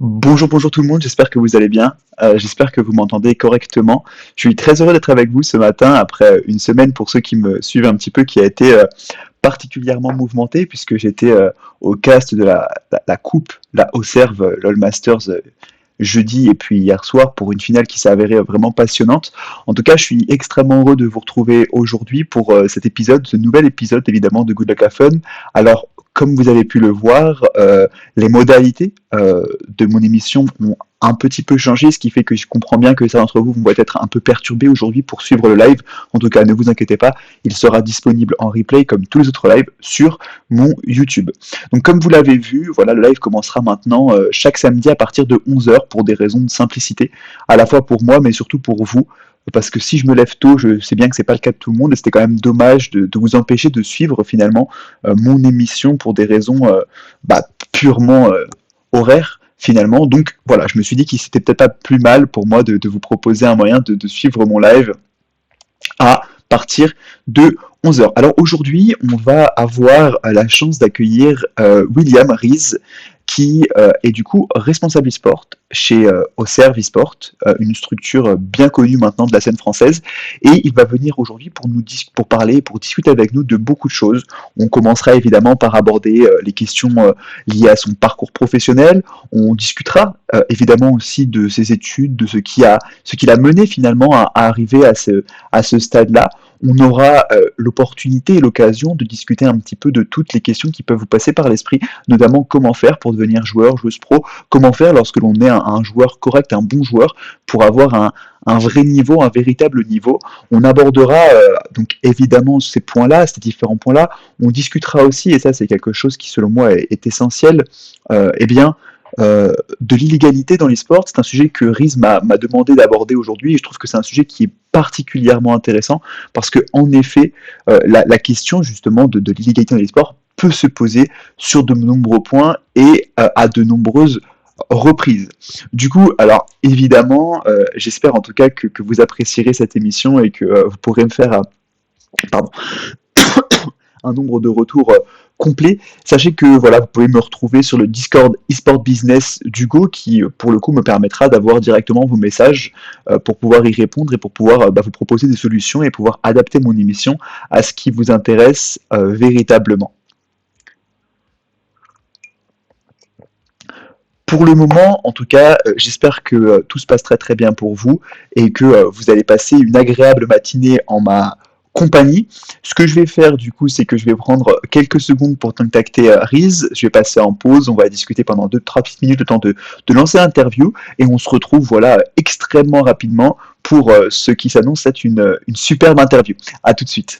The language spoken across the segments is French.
Bonjour, bonjour tout le monde, j'espère que vous allez bien. J'espère que vous m'entendez correctement. Je suis très heureux d'être avec vous ce matin après une semaine pour ceux qui me suivent un petit peu qui a été particulièrement mouvementée puisque j'étais au cast de la coupe, la Auxerre LoL Masters jeudi et puis hier soir pour une finale qui s'est avérée vraiment passionnante. En tout cas, je suis extrêmement heureux de vous retrouver aujourd'hui pour cet épisode, ce nouvel épisode évidemment de Good Luck Have Fun. Alors, comme vous avez pu le voir, les modalités de mon émission ont un petit peu changé, ce qui fait que je comprends bien que certains d'entre vous vont être un peu perturbés aujourd'hui pour suivre le live. En tout cas, ne vous inquiétez pas, il sera disponible en replay comme tous les autres lives sur mon YouTube. Donc comme vous l'avez vu, voilà, le live commencera maintenant chaque samedi à partir de 11 h pour des raisons de simplicité, à la fois pour moi mais surtout pour vous. Parce que si je me lève tôt, je sais bien que c'est pas le cas de tout le monde et c'était quand même dommage de vous empêcher de suivre finalement mon émission pour des raisons purement horaires finalement. Donc voilà, je me suis dit qu'il c'était peut-être pas plus mal pour moi de vous proposer un moyen de suivre mon live à partir de 11 h. Alors aujourd'hui, on va avoir la chance d'accueillir William Rees, qui est du coup responsable e-sport chez Auxerre e-sport, une structure bien connue maintenant de la scène française. Et il va venir aujourd'hui pour parler, pour discuter avec nous de beaucoup de choses. On commencera évidemment par aborder les questions liées à son parcours professionnel. On discutera évidemment aussi de ses études, de ce qu'il a mené finalement à arriver à ce stade-là. On aura l'opportunité et l'occasion de discuter un petit peu de toutes les questions qui peuvent vous passer par l'esprit, notamment comment faire pour devenir joueur, joueuse pro, comment faire lorsque l'on est un joueur correct, un bon joueur, pour avoir un vrai niveau, un véritable niveau. On abordera donc évidemment ces points-là, ces différents points-là. On discutera aussi, et ça c'est quelque chose qui selon moi est essentiel, eh bien, de l'illégalité dans les sports. C'est un sujet que Riz m'a demandé d'aborder aujourd'hui et je trouve que c'est un sujet qui est particulièrement intéressant parce que en effet, la question justement de l'illégalité dans les sports peut se poser sur de nombreux points et à de nombreuses reprises. Du coup, alors évidemment, j'espère en tout cas que vous apprécierez cette émission et que vous pourrez me faire pardon, un nombre de retours complet. Sachez que voilà, vous pouvez me retrouver sur le Discord eSport Business d'Hugo qui pour le coup me permettra d'avoir directement vos messages pour pouvoir y répondre et pour pouvoir vous proposer des solutions et pouvoir adapter mon émission à ce qui vous intéresse véritablement. Pour le moment, en tout cas, j'espère que tout se passe très très bien pour vous et que vous allez passer une agréable matinée en ma compagnie. Ce que je vais faire du coup, c'est que je vais prendre quelques secondes pour contacter Riz. Je vais passer en pause. On va discuter pendant 2-3 petites minutes le temps de lancer l'interview et on se retrouve voilà extrêmement rapidement pour ce qui s'annonce être une superbe interview. À tout de suite.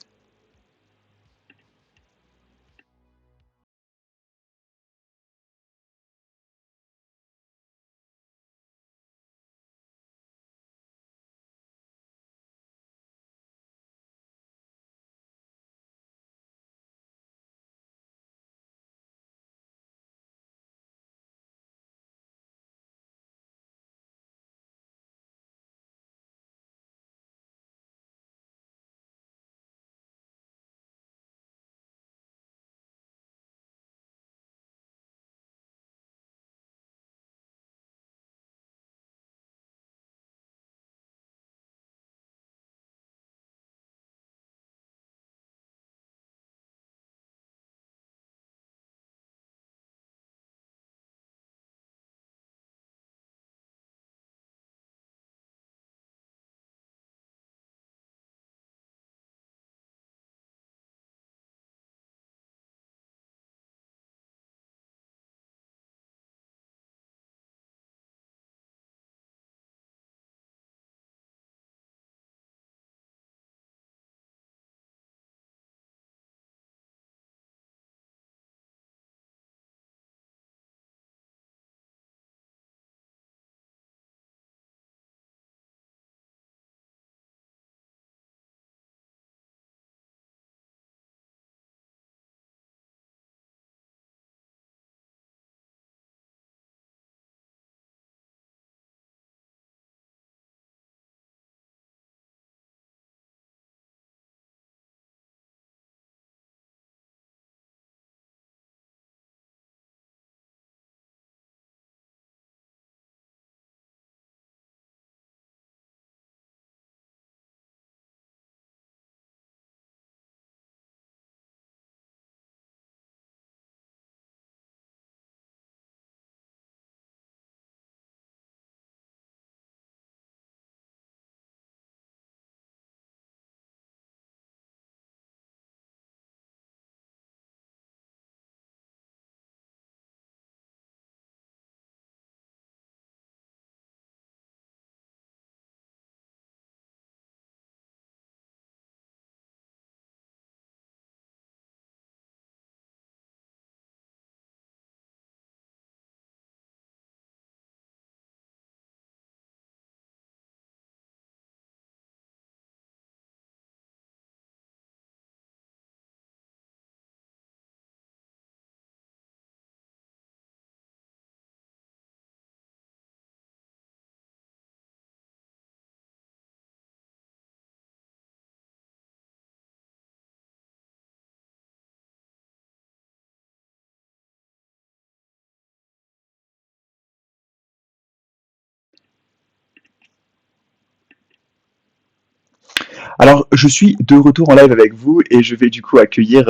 Alors, je suis de retour en live avec vous et je vais du coup accueillir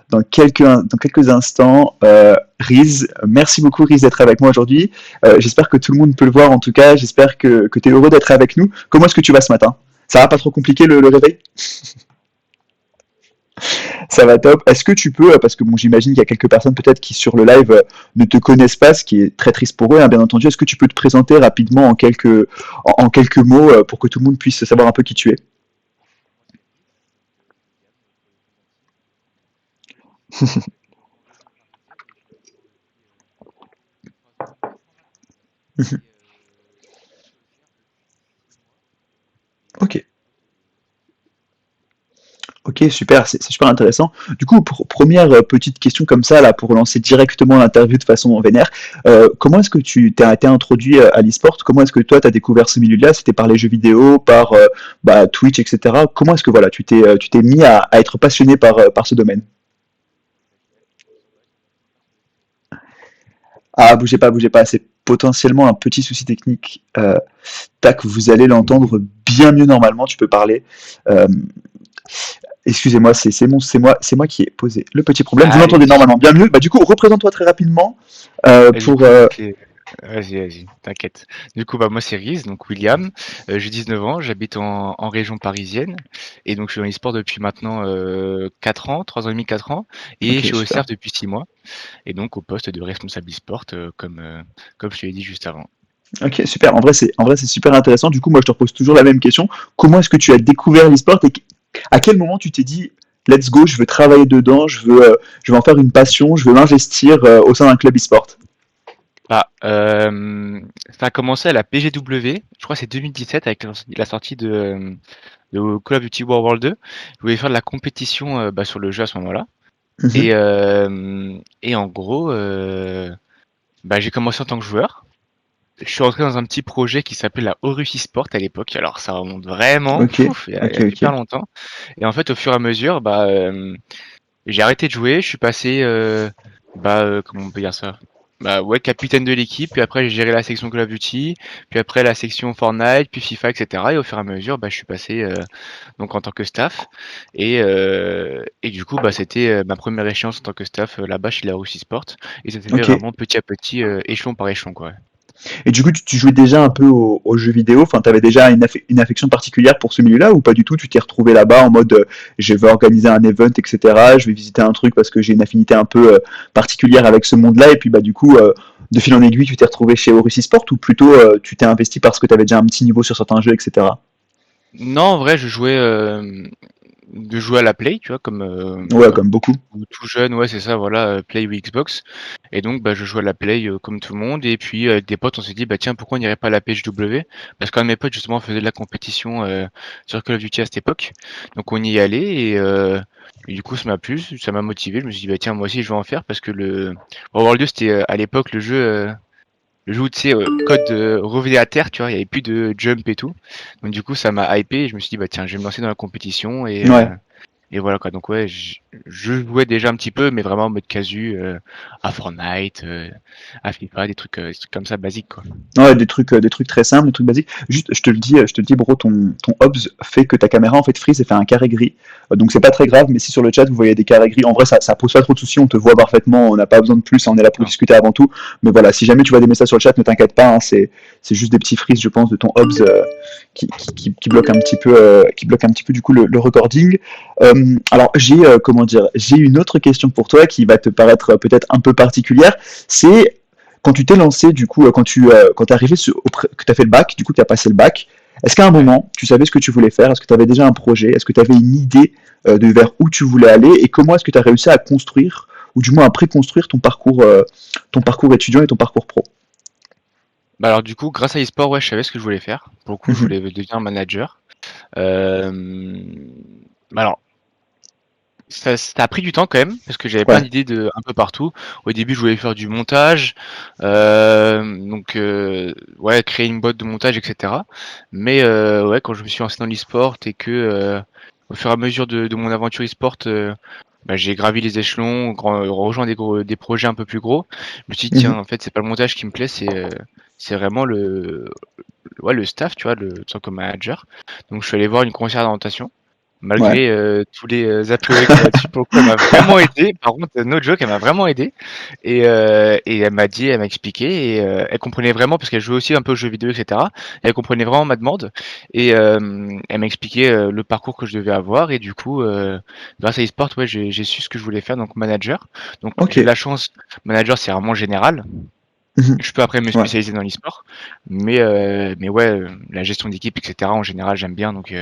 dans quelques instants Riz. Merci beaucoup Riz d'être avec moi aujourd'hui. J'espère que tout le monde peut le voir en tout cas. J'espère que tu es heureux d'être avec nous. Comment est-ce que tu vas ce matin? Ça va pas trop compliqué le réveil? Ça va top. Est-ce que tu peux, parce que bon, j'imagine qu'il y a quelques personnes peut-être qui sur le live ne te connaissent pas, ce qui est très triste pour eux, hein, bien entendu. Est-ce que tu peux te présenter rapidement en quelques mots pour que tout le monde puisse savoir un peu qui tu es? Ok. Ok, super, c'est super intéressant. Du coup, première petite question comme ça, là, pour lancer directement l'interview de façon vénère, comment est-ce que tu t'es été introduit à l'e-sport? Comment est-ce que toi, tu as découvert ce milieu-là? C'était par les jeux vidéo, par Twitch, etc. Comment est-ce que voilà, tu t'es mis à être passionné par ce domaine? Ah, bougez pas, c'est potentiellement un petit souci technique. Tac, vous allez l'entendre bien mieux normalement, tu peux parler. Euh, Excusez-moi, c'est moi qui ai posé le petit problème. Vous l'entendez Allez, normalement bien mieux. Bah, du coup, représente-toi très rapidement du pour. coup, donc, vas-y, t'inquiète. Du coup, bah, moi, c'est Riz, donc William. J'ai 19 ans, j'habite en région parisienne. Et donc, je suis dans l'e-sport depuis maintenant 4 ans, 3 ans et demi, 4 ans. Et je Ok, suis au super. CERF depuis 6 mois. Et donc, au poste de responsable e-sport, comme je te l'ai dit juste avant. Ok, super. En vrai, c'est super intéressant. Du coup, moi, je te repose toujours la même question. Comment est-ce que tu as découvert l'e-sport et à quel moment tu t'es dit, let's go, je veux travailler dedans, je veux en faire une passion, je veux m'investir au sein d'un club e-sport? Bah, ça a commencé à la PGW, je crois que c'est 2017 avec la sortie de Call of Duty World War 2. Je voulais faire de la compétition bah, sur le jeu à ce moment-là. Mhm. Et en gros, bah, j'ai commencé en tant que joueur. Je suis rentré dans un petit projet qui s'appelait la Orus Sport à l'époque. Alors ça remonte vraiment, Ok, pouf, il y a ok. super longtemps. Et en fait, au fur et à mesure, bah, j'ai arrêté de jouer. Je suis passé, comment on peut dire ça? Bah ouais, capitaine de l'équipe. Puis après, j'ai géré la section Call of Duty. Puis après, la section Fortnite, puis FIFA, etc. Et au fur et à mesure, bah, je suis passé donc en tant que staff. Et du coup, bah, c'était ma première échéance en tant que staff là-bas chez la Russie Sport. Et ça s'est fait Ok. vraiment petit à petit, échelon par échelon, quoi. Et du coup, tu jouais déjà un peu aux jeux vidéo, enfin, tu avais déjà une affection particulière pour ce milieu-là ou pas du tout? Tu t'es retrouvé là-bas en mode je vais organiser un event, etc. Je vais visiter un truc parce que j'ai une affinité un peu particulière avec ce monde-là. Et puis, bah, du coup, de fil en aiguille, tu t'es retrouvé chez Orus Sport ou plutôt tu t'es investi parce que tu avais déjà un petit niveau sur certains jeux, etc. Non, en vrai, de jouer à la Play, tu vois, Ouais, comme beaucoup. tout jeune, ouais, c'est ça, voilà, Play ou Xbox. Et donc, bah, je jouais à la Play comme tout le monde. Et puis, avec des potes, on s'est dit, bah tiens, pourquoi on n'irait pas à la PHW? Parce qu'un de mes potes, justement, faisait de la compétition sur Call of Duty à cette époque. Donc, on y est allé et du coup, ça m'a plu, ça m'a motivé. Je me suis dit, bah tiens, moi aussi, je vais en faire parce que le World 2, c'était à l'époque le jeu où, tu sais, code revenait à terre, tu vois, il y avait plus de jump et tout. Donc, du coup, ça m'a hypé et je me suis dit, bah tiens, je vais me lancer dans la compétition Ouais. et voilà quoi, donc ouais, je jouais déjà un petit peu, mais vraiment en mode casu, à Fortnite, à FIFA, des trucs comme ça basiques quoi. Ouais, des trucs très simples, des trucs basiques. Juste, je te le dis, bro, ton OBS fait que ta caméra en fait freeze et fait un carré gris. Donc c'est pas très grave, mais si sur le chat vous voyez des carrés gris, en vrai ça pose pas trop de soucis, on te voit parfaitement, on n'a pas besoin de plus, on est là pour Non. discuter avant tout. Mais voilà, si jamais tu vois des messages sur le chat, ne t'inquiète pas, hein, c'est juste des petits freezes, je pense, de ton OBS qui bloque un petit peu, qui bloque un petit peu du coup le recording. Alors j'ai comment dire, j'ai une autre question pour toi qui va te paraître peut-être un peu particulière. C'est quand tu t'es lancé, du coup, quand tu es arrivé, que tu as fait le bac, du coup, tu as passé le bac, est-ce qu'à un Ouais. moment, tu savais ce que tu voulais faire? Est-ce que tu avais déjà un projet? Est-ce que tu avais une idée de vers où tu voulais aller? Et comment est-ce que tu as réussi à construire, ou du moins à préconstruire ton parcours étudiant et ton parcours pro? Bah, alors du coup, grâce à eSport, ouais, je savais ce que je voulais faire. Pour le coup, je Mhm, voulais devenir manager. Hem, alors ça a pris du temps quand même, parce que j'avais plein ouais. d'idées de un peu partout. Au début, je voulais faire du montage, ouais, créer une boîte de montage et cetera. Mais ouais, quand je me suis lancé dans l'e-sport et que, au fur et à mesure de mon aventure e-sport, bah, j'ai gravi les échelons, rejoint des projets un peu plus gros. Je me suis dit: «Tiens, Mhm, en fait, c'est pas le montage qui me plaît, c'est vraiment le staff», tu vois, le en tant que manager. Donc je suis allé voir une conseillère d'orientation Ouais. malgré tous les a priori qu'il y a là-dessus. Pour le coup, elle m'a vraiment aidé. Par contre, no joke, elle m'a vraiment aidé. Et elle m'a expliqué. Et elle comprenait vraiment, parce qu'elle jouait aussi un peu aux jeux vidéo, etc. Et elle comprenait vraiment ma demande. Et elle m'a expliqué le parcours que je devais avoir. Et du coup, grâce à eSport, ouais, j'ai su ce que je voulais faire, donc manager. Donc Ok. j'ai de la chance, manager, c'est vraiment général. Mhm. Je peux après me Ouais. spécialiser dans l'e-sport, mais ouais, la gestion d'équipe, etc. En général, j'aime bien, donc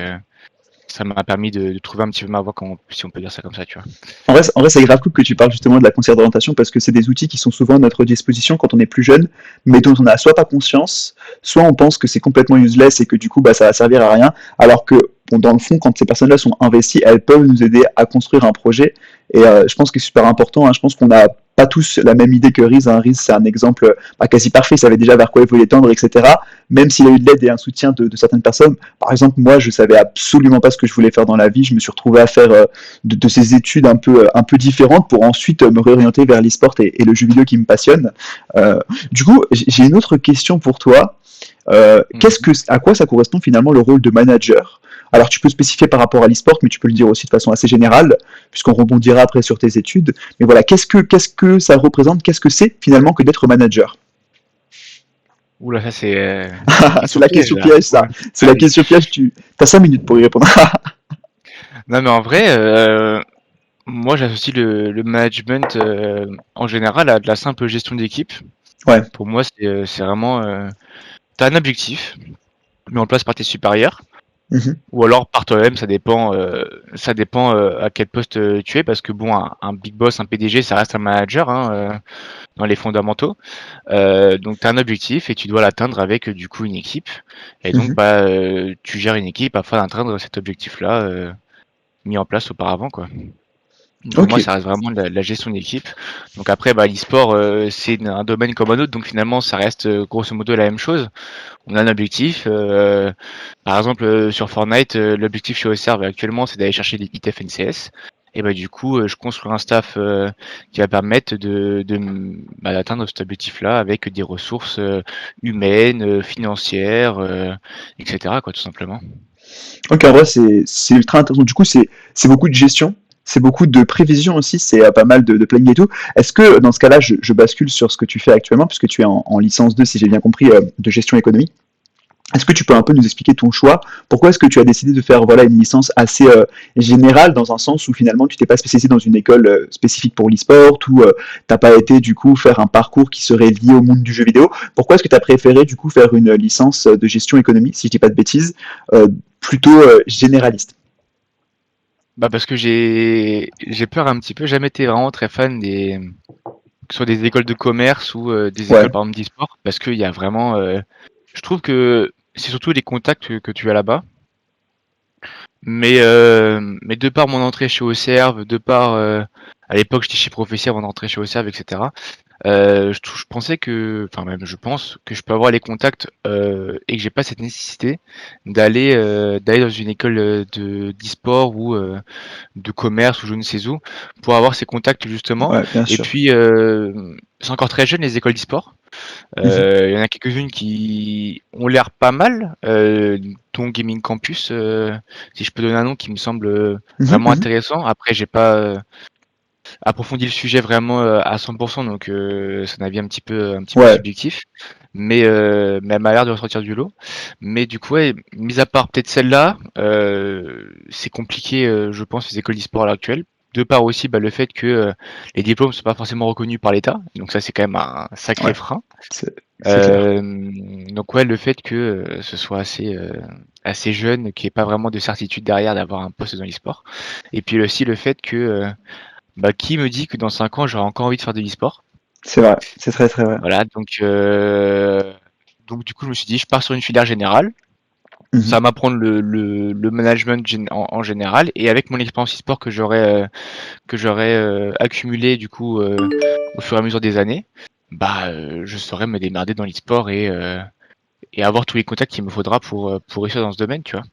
ça m'a permis de trouver un petit peu ma voie, si on peut dire ça comme ça, tu vois. En vrai, c'est grave cool que tu parles justement de la conseillère d'orientation parce que c'est des outils qui sont souvent à notre disposition quand on est plus jeune, mais dont on n'a soit pas conscience, soit on pense que c'est complètement useless et que du coup, bah, ça va servir à rien. Alors que, bon, dans le fond, quand ces personnes-là sont investies, elles peuvent nous aider à construire un projet. Et je pense que c'est super important. Hein. Je pense qu'on n'a pas tous la même idée que Riz. Hein. Riz, c'est un exemple bah, quasi parfait. Il savait déjà vers quoi il voulait tendre, etc. Même s'il a eu de l'aide et un soutien de certaines personnes. Par exemple, moi, je savais absolument pas ce que je voulais faire dans la vie. Je me suis retrouvé à faire de ces études un peu différentes pour ensuite me réorienter vers l'e-sport et le jeu vidéo qui me passionne. Du coup, j'ai une autre question pour toi. Mhm. À quoi ça correspond finalement le rôle de manager? Alors tu peux spécifier par rapport à l'e-sport, mais tu peux le dire aussi de façon assez générale, puisqu'on rebondira après sur tes études. Mais voilà, qu'est-ce que ça représente? Qu'est-ce que c'est finalement que d'être manager? Oula, ça c'est C'est question la piège question là. piège, ça. Ouais. C'est Ah la oui. question piège. Tu as 5 minutes pour y répondre. Non, mais en vrai, moi j'associe le management en général à de la simple gestion d'équipe. Ouais. Pour moi, c'est vraiment, t'as un objectif mis en place par tes supérieurs. Mhm. Ou alors par toi-même, ça dépend à quel poste tu es, parce que bon, un big boss, un PDG, ça reste un manager, hein, dans les fondamentaux. Donc tu as un objectif et tu dois l'atteindre avec du coup une équipe. Et donc Mhm. bah tu gères une équipe afin d'atteindre cet objectif-là mis en place auparavant, quoi. Donc pour Ok. moi, ça reste vraiment de la gestion d'équipe. Donc après, bah, l'e-sport, c'est un domaine comme un autre, donc finalement, ça reste grosso modo la même chose. On a un objectif. Par exemple, sur Fortnite, l'objectif chez Oserve actuellement, c'est d'aller chercher les ITF NCS. Et bah du coup, je construis un staff qui va permettre bah, d'atteindre cet objectif-là avec des ressources humaines, financières, etc. quoi, tout simplement. Ok, en vrai, c'est ultra intéressant. Du coup, c'est beaucoup de gestion, c'est beaucoup de prévision aussi, c'est pas mal de planning et tout. Est-ce que dans ce cas-là, je bascule sur ce que tu fais actuellement, puisque tu es en licence 2, si j'ai bien compris, de gestion économie. Est-ce que tu peux un peu nous expliquer ton choix? Pourquoi est-ce que tu as décidé de faire voilà, une licence assez générale dans un sens où finalement tu t'es pas spécialisé dans une école spécifique pour l'e-sport ou t'as pas été du coup faire un parcours qui serait lié au monde du jeu vidéo? Pourquoi est-ce que tu as préféré du coup faire une licence de gestion économie, si je dis pas de bêtises, plutôt généraliste? Bah parce que j'ai peur un petit peu. Jamais été vraiment très fan que ce soit des écoles de commerce ou des écoles Ouais. par exemple d'e-sport, parce qu'il y a vraiment, je trouve que c'est surtout les contacts que tu as là-bas. Mais de par mon entrée chez Auxerre, de par à l'époque j'étais chez Prophétie avant d'entrer chez Auxerre, etc. Je pensais que, enfin même je pense que je peux avoir les contacts et que j'ai pas cette nécessité d'aller dans une école de d'e-sport ou de commerce ou je ne sais où pour avoir ces contacts justement. Ouais, bien Et sûr. puis c'est encore très jeune les écoles d'e-sport. Mhm. Il y en a quelques-unes qui ont l'air pas mal, dont Gaming Campus, si je peux donner un nom qui me semble Mhm, vraiment mhm. intéressant. Après, j'ai pas approfondi le sujet vraiment à 100%, donc c'est un avis un petit peu Ouais, subjectif. Mais elle m'a l'air de ressortir du lot. Mais du coup, ouais, mis à part peut-être celle-là, c'est compliqué, je pense, les écoles d'e-sport à l'heure actuelle. De part aussi bah, le fait que les diplômes ne sont pas forcément reconnus par l'État, donc ça c'est quand même un sacré ouais, frein. c'est clair. Donc ouais, le fait que ce soit assez jeune, qu'il n'y ait pas vraiment de certitude derrière d'avoir un poste dans l'e-sport. Et puis aussi le fait que bah, qui me dit que dans 5 ans j'aurai encore envie de faire de l'e-sport. C'est vrai, c'est très très vrai. Voilà, donc du coup je me suis dit je pars sur une filière générale. Mhm. Ça va m'apprendre le management en général et avec mon expérience e-sport que j'aurais accumulé du coup au fur et à mesure des années, bah je saurais me démerder dans l'e-sport et avoir tous les contacts qu'il me faudra pour réussir dans ce domaine, tu vois.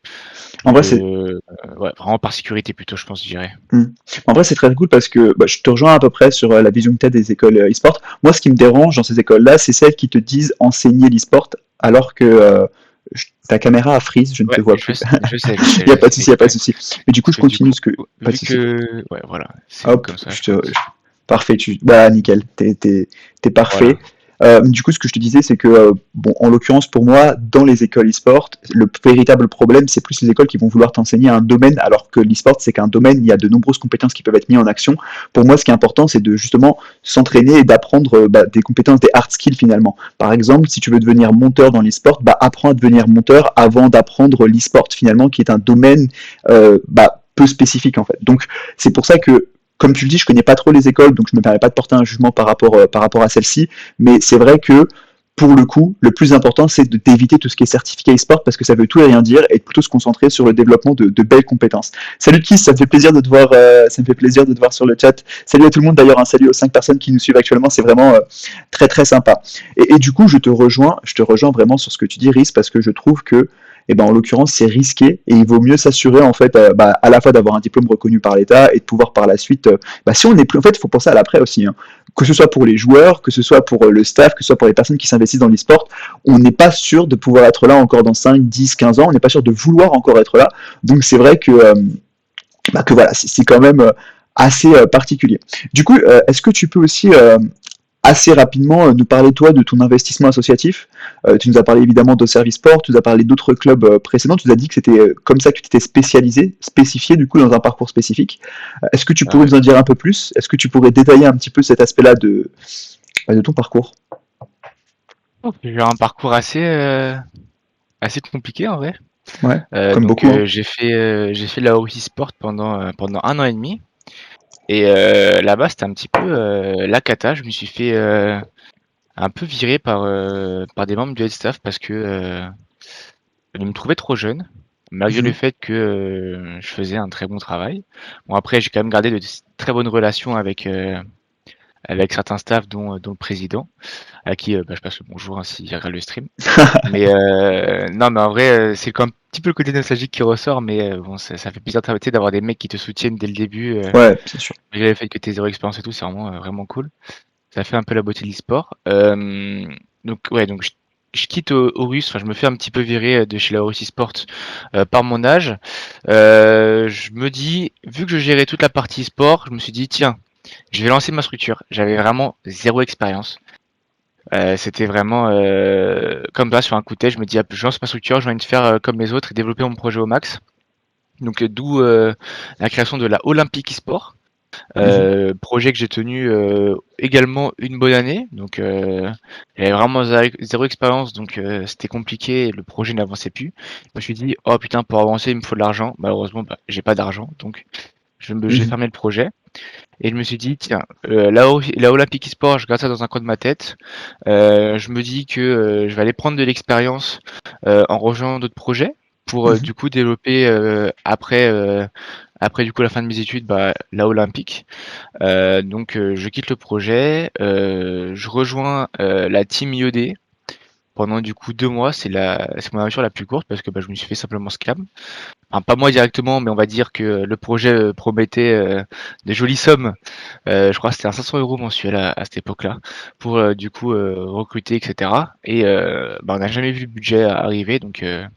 En Donc vrai, c'est ouais, vraiment par sécurité plutôt, je pense, je dirais. mmh. En vrai, c'est très cool parce que bah, je te rejoins à peu près sur la vision que tu as des écoles e-sport. Moi, ce qui me dérange dans ces écoles-là, c'est celles qui te disent enseigner l'e-sport alors que Ta caméra a freeze, je ne te Ouais, vois plus. Il n'y a je pas de sais souci, il n'y a pas de exprès. souci. Mais du coup, Parce je que du continue coup, ce que... Pas de vu souci. que, ouais, voilà, c'est mieux Hop, comme ça, je pense. parfait, bah nickel, t'es Voilà. parfait. Du coup, ce que je te disais, c'est que, bon, en l'occurrence, pour moi, dans les écoles e-sport, le véritable problème, c'est plus les écoles qui vont vouloir t'enseigner un domaine, alors que l'e-sport, c'est qu'un domaine, il y a de nombreuses compétences qui peuvent être mises en action. Pour moi, ce qui est important, c'est de justement s'entraîner et d'apprendre des compétences, des hard skills finalement. Par exemple, si tu veux devenir monteur dans l'e-sport, bah, apprends à devenir monteur avant d'apprendre l'e-sport finalement, qui est un domaine peu spécifique en fait. Donc, c'est pour ça que comme tu le dis, je connais pas trop les écoles, donc je me permets pas de porter un jugement par rapport à celle-ci, mais c'est vrai que pour le coup, le plus important, c'est d'éviter tout ce qui est certificat e-sport parce que ça veut tout et rien dire et de plutôt se concentrer sur le développement de belles compétences. Salut Kiss, ça me fait plaisir de te voir, ça me fait plaisir de te voir sur le chat. Salut à tout le monde d'ailleurs, un salut aux 5 personnes qui nous suivent actuellement, c'est vraiment très très sympa. Et du coup, je te rejoins vraiment sur ce que tu dis, Rhys, parce que je trouve que et ben en l'occurrence c'est risqué et il vaut mieux s'assurer en fait à la fois d'avoir un diplôme reconnu par l'État et de pouvoir par la suite si on n'est plus en fait il faut penser à l'après aussi hein. Que ce soit pour les joueurs, que ce soit pour le staff, que ce soit pour les personnes qui s'investissent dans l'e-sport, on n'est pas sûr de pouvoir être là encore dans 5, 10, 15 ans, on n'est pas sûr de vouloir encore être là. Donc c'est vrai que voilà, c'est quand même assez particulier. Du coup, est-ce que tu peux aussi assez rapidement nous parler toi de ton investissement associatif. Tu nous as parlé évidemment de Service Sport, tu nous as parlé d'autres clubs précédents, tu nous as dit que c'était comme ça que tu t'étais spécialisé, spécifié du coup dans un parcours spécifique. Est-ce que tu Ah pourrais ouais. nous en dire un peu plus? Est-ce que tu pourrais détailler un petit peu cet aspect-là de ton parcours? J'ai eu un parcours assez compliqué en vrai. Ouais, comme beaucoup, hein. J'ai fait de la Hobby Sport pendant 1 an et demi. Et là-bas, c'était un petit peu la cata. Je me suis fait un peu virer par des membres du head staff parce que ils me trouvaient trop jeune, malgré le Mhm, fait que je faisais un très bon travail. Bon, après, j'ai quand même gardé de très bonnes relations avec certains staffs, dont le président, à qui je passe le bonjour hein, s'il regarde le stream. Mais non, mais en vrai, c'est quand même un petit peu le côté nostalgique qui ressort, mais bon, ça fait plaisir tu sais, d'avoir des mecs qui te soutiennent dès le début, ouais, bien sûr. malgré le fait que tu 0 expérience et tout, c'est vraiment, vraiment cool. Ça fait un peu la beauté de l'e-sport. Donc ouais, donc je quitte Horus, enfin je me fais un petit peu virer de chez la Horus eSport par mon âge. Je me dis, vu que je gérais toute la partie sport, je me suis dit, tiens, je vais lancer ma structure. J'avais vraiment 0 expérience. C'était vraiment comme ça sur un coup de tête, je me dis, ah, je lance ma structure, j'ai envie de faire comme les autres et développer mon projet au max. Donc d'où la création de la Olympique eSport. Mhm, Projet que j'ai tenu également une bonne année. Donc j'avais vraiment 0 expérience, donc c'était compliqué et le projet n'avançait plus. Je me suis dit, oh putain, pour avancer, il me faut de l'argent. Malheureusement, j'ai pas d'argent, donc j'ai mhm, fermé le projet. Et je me suis dit, tiens, la Olympique eSport, je garde ça dans un coin de ma tête. Je me dis que je vais aller prendre de l'expérience en rejoignant d'autres projets pour mhm, du coup développer après du coup la fin de mes études, la Olympique. Donc je quitte le projet, je rejoins la team IED pendant du coup 2 mois. C'est mon aventure la plus courte parce que je me suis fait simplement scam. Enfin, pas moi directement, mais on va dire que le projet promettait des jolies sommes. Je crois que c'était à 500 euros mensuels à cette époque-là pour du coup recruter, etc. Et on n'a jamais vu le budget arriver, donc à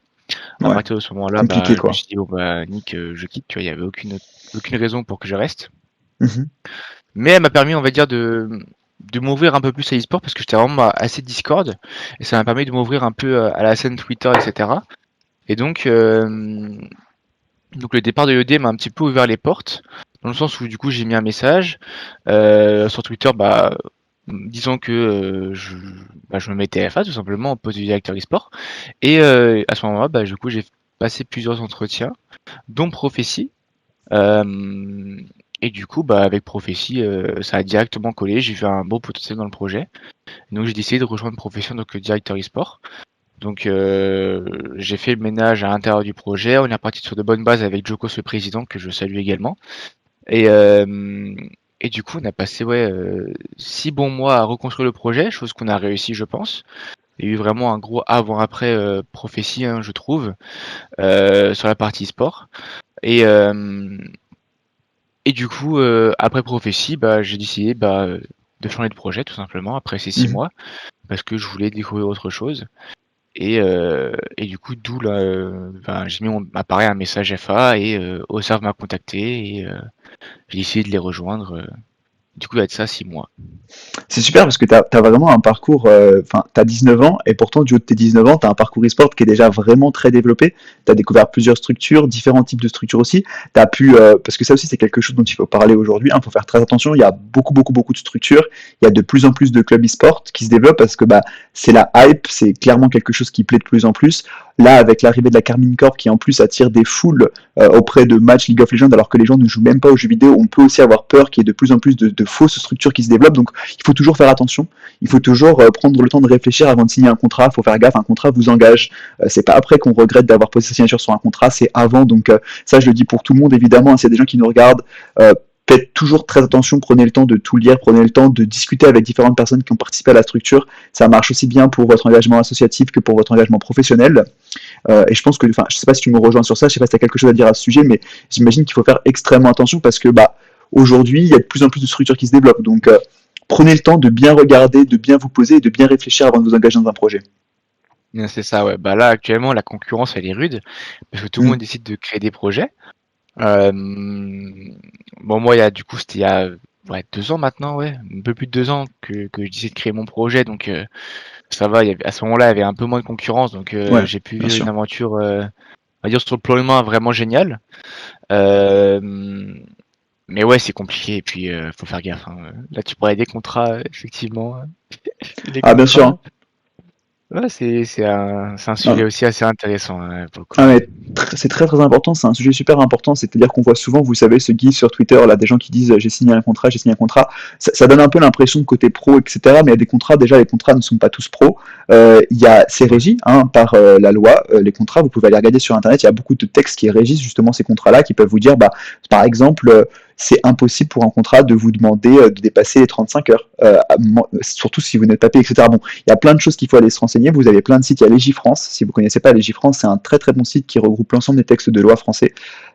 ouais, partir de ce moment-là, compliqué je me quoi. suis dit bon Nick, je quitte. Tu vois, il y avait aucune raison pour que je reste. Mhm, Mais elle m'a permis, on va dire, de m'ouvrir un peu plus à l'e-sport parce que j'étais vraiment assez Discord et ça m'a permis de m'ouvrir un peu à la scène Twitter, etc. Et donc le départ de l'ED m'a un petit peu ouvert les portes dans le sens où du coup j'ai mis un message sur Twitter, disant que je me mettais FA tout simplement au poste de directeur e-sport. Et à ce moment-là, du coup j'ai passé plusieurs entretiens, dont Prophétie. Euh, et du coup, avec Prophétie, ça a directement collé. J'ai vu un beau potentiel dans le projet. Donc, j'ai décidé de rejoindre Prophétie en tant que directeur e-sport. Donc, j'ai fait le ménage à l'intérieur du projet. On est reparti sur de bonnes bases avec Jokos, le président, que je salue également. Et, euh, et du coup, on a passé 6 bons mois à reconstruire le projet, chose qu'on a réussi, je pense. Il y a eu vraiment un gros avant-après Prophétie, hein, je trouve, sur la partie sport. Et, euh, Et du coup, après Prophétie, j'ai décidé de changer de projet tout simplement après ces six mhm, mois parce que je voulais découvrir autre chose. Et du coup, d'où là, j'ai mis pareil un message FA et Auxerre m'a contacté et j'ai essayé de les rejoindre. Du coup, il y a de ça 6 mois. C'est super parce que tu as vraiment un parcours, enfin, tu as 19 ans et pourtant, du haut de tes 19 ans, tu as un parcours e-sport qui est déjà vraiment très développé. Tu as découvert plusieurs structures, différents types de structures aussi. Tu as pu, parce que ça aussi, c'est quelque chose dont il faut parler aujourd'hui. Il faut faire très attention. Il y a beaucoup, beaucoup, beaucoup de structures. Il y a de plus en plus de clubs e-sport qui se développent parce que bah, c'est la hype, c'est clairement quelque chose qui plaît de plus en plus. Là, avec l'arrivée de la Carmine Corp qui en plus attire des foules auprès de matchs League of Legends alors que les gens ne jouent même pas aux jeux vidéo, on peut aussi avoir peur qu'il y ait de plus en plus de fausses structures qui se développent. Donc il faut toujours faire attention, il faut toujours prendre le temps de réfléchir avant de signer un contrat, il faut faire gaffe, un contrat vous engage. C'est pas après qu'on regrette d'avoir posé sa signature sur un contrat, c'est avant. Donc ça je le dis pour tout le monde évidemment, s'il y a des gens qui nous regardent, faites toujours très attention, prenez le temps de tout lire, prenez le temps de discuter avec différentes personnes qui ont participé à la structure. Ça marche aussi bien pour votre engagement associatif que pour votre engagement professionnel. Et je pense que, enfin, je sais pas si tu me rejoins sur ça, je sais pas si tu as quelque chose à dire à ce sujet, mais j'imagine qu'il faut faire extrêmement attention parce que bah, aujourd'hui, il y a de plus en plus de structures qui se développent. Donc, prenez le temps de bien regarder, de bien vous poser et de bien réfléchir avant de vous engager dans un projet. C'est ça, ouais. Bah là, actuellement, la concurrence, elle est rude parce que tout le Mm. monde décide de créer des projets. Euh, bon, moi, c'était il y a ouais, 2 ans maintenant, ouais, un peu plus de 2 ans que je décide de créer mon projet. Donc, ça va, à ce moment-là, il y avait un peu moins de concurrence. Donc, Ouais, j'ai pu bien vivre une sûr. aventure, on va dire, sur le plan humain, vraiment géniale. Euh, mais ouais, c'est compliqué. Et puis, faut faire gaffe, hein. Là, tu parlais des contrats, effectivement. Les Ah, bien sûr, contrats. hein. Ouais, c'est un sujet Non, aussi assez intéressant, hein, pour le coup. ah mais c'est très très important, c'est un sujet super important, c'est-à-dire qu'on voit souvent, vous savez, ce guide sur Twitter, là, des gens qui disent j'ai signé un contrat, j'ai signé un contrat, ça donne un peu l'impression de côté pro, etc. Mais il y a des contrats, déjà les contrats ne sont pas tous pro, c'est régi hein, par la loi, les contrats, vous pouvez aller regarder sur internet, il y a beaucoup de textes qui régissent justement ces contrats-là, qui peuvent vous dire, bah, par exemple, c'est impossible pour un contrat de vous demander de dépasser les 35 heures, surtout si vous n'êtes pas payé, etc. Bon, il y a plein de choses qu'il faut aller se renseigner. Vous avez plein de sites. Il y a Légifrance. Si vous ne connaissez pas Légifrance, c'est un très très bon site qui regroupe l'ensemble des textes de loi français.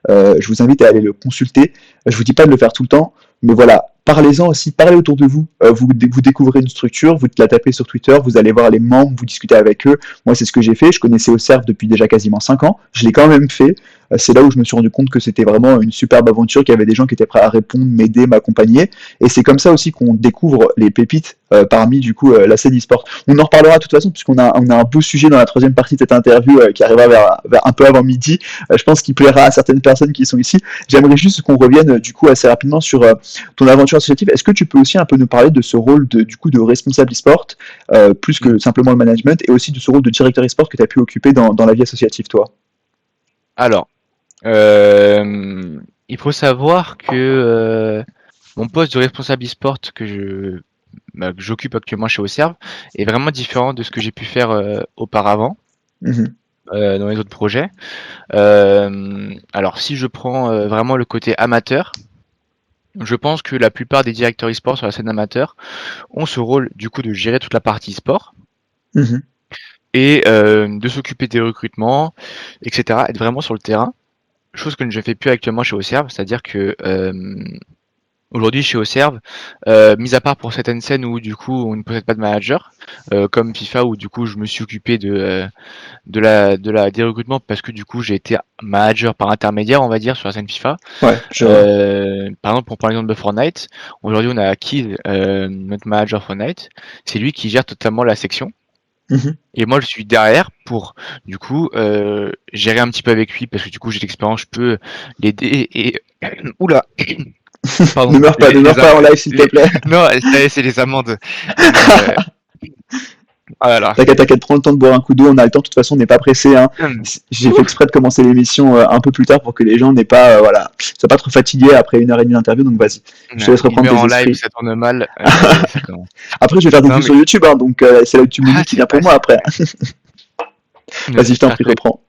Je vous invite à aller le consulter. Je vous dis pas de le faire tout le temps, mais voilà. Parlez-en aussi, parlez autour de vous. Vous découvrez une structure, vous la tapez sur Twitter, vous allez voir les membres, vous discutez avec eux. Moi, c'est ce que j'ai fait. Je connaissais Auxerre depuis déjà quasiment 5 ans. Je l'ai quand même fait. C'est là où je me suis rendu compte que c'était vraiment une superbe aventure, qu'il y avait des gens qui étaient prêts à répondre, m'aider, m'accompagner. Et c'est comme ça aussi qu'on découvre les pépites parmi du coup la scène e-sport. On en reparlera de toute façon puisqu'on a un beau sujet dans la troisième partie de cette interview qui arrivera vers un peu avant midi. Je pense qu'il plaira à certaines personnes qui sont ici. J'aimerais juste qu'on revienne du coup assez rapidement sur ton aventure associative. Est-ce que tu peux aussi un peu nous parler de ce rôle du coup de responsable e-sport plus que simplement le management et aussi de ce rôle de directeur e-sport que tu as pu occuper dans la vie associative toi? Alors, il faut savoir que mon poste de responsable e-sport que j'occupe actuellement chez Auxerre est vraiment différent de ce que j'ai pu faire auparavant Mhm. dans les autres projets. Alors, si je prends vraiment le côté amateur, je pense que la plupart des directeurs e-sport sur la scène amateur ont ce rôle du coup de gérer toute la partie e-sport Mhm. et de s'occuper des recrutements, etc. Être vraiment sur le terrain. Chose que je ne fais plus actuellement chez Auxerre, c'est-à-dire que aujourd'hui chez Auxerre, mis à part pour certaines scènes où du coup on ne possède pas de manager, comme FIFA où du coup je me suis occupé des recrutements parce que du coup j'ai été manager par intermédiaire on va dire sur la scène FIFA. Ouais, je vois. Par exemple pour prendre l'exemple de Fortnite, aujourd'hui on a acquis notre manager Fortnite, c'est lui qui gère totalement la section. Mhm. Et moi, je suis derrière pour, du coup, gérer un petit peu avec lui parce que du coup, j'ai l'expérience, je peux l'aider et oula, pardon, Ne meurs pas en live s'il te les- plaît. non, ça y est, c'est les amendes. Mais ah là là. T'inquiète, prends le temps de boire un coup d'eau, on a le temps, de toute façon, on n'est pas pressé. Hein. J'ai fait Ouh. exprès de commencer l'émission un peu plus tard pour que les gens n'aient pas, voilà, soient pas trop fatigués après 1 heure et demie d'interview, donc vas-y, je te laisse Une reprendre heure tes en live, esprits. ça tourne mal, ça commence. Après, je vais faire des Non vues mais sur YouTube, hein, donc c'est là où tu me ah, dis qui vient pour moi après. Vas-y, je t'en j'espère prie, que. reprends.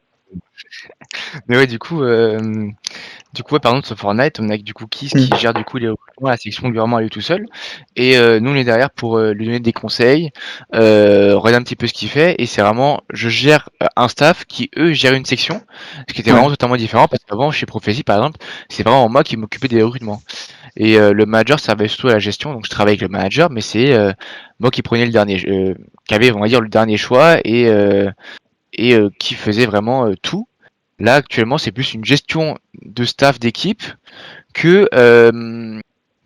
Mais ouais, du coup, ouais, par exemple, sur Fortnite, on a du coup Kiss Mm. qui gère du coup les recrutements, la section lui vraiment à lui tout seul. Et nous, on est derrière pour lui donner des conseils, regarder un petit peu ce qu'il fait. Et c'est vraiment, je gère un staff qui, eux, gèrent une section, ce qui était Ouais. vraiment totalement différent parce qu'avant, chez Prophecy, par exemple, c'est vraiment moi qui m'occupais des recrutements. et le manager servait surtout à la gestion. Donc je travaillais avec le manager, mais c'est moi qui prenais qui avait, on va dire, le dernier choix et qui faisait vraiment tout. Là, actuellement, c'est plus une gestion de staff d'équipe que,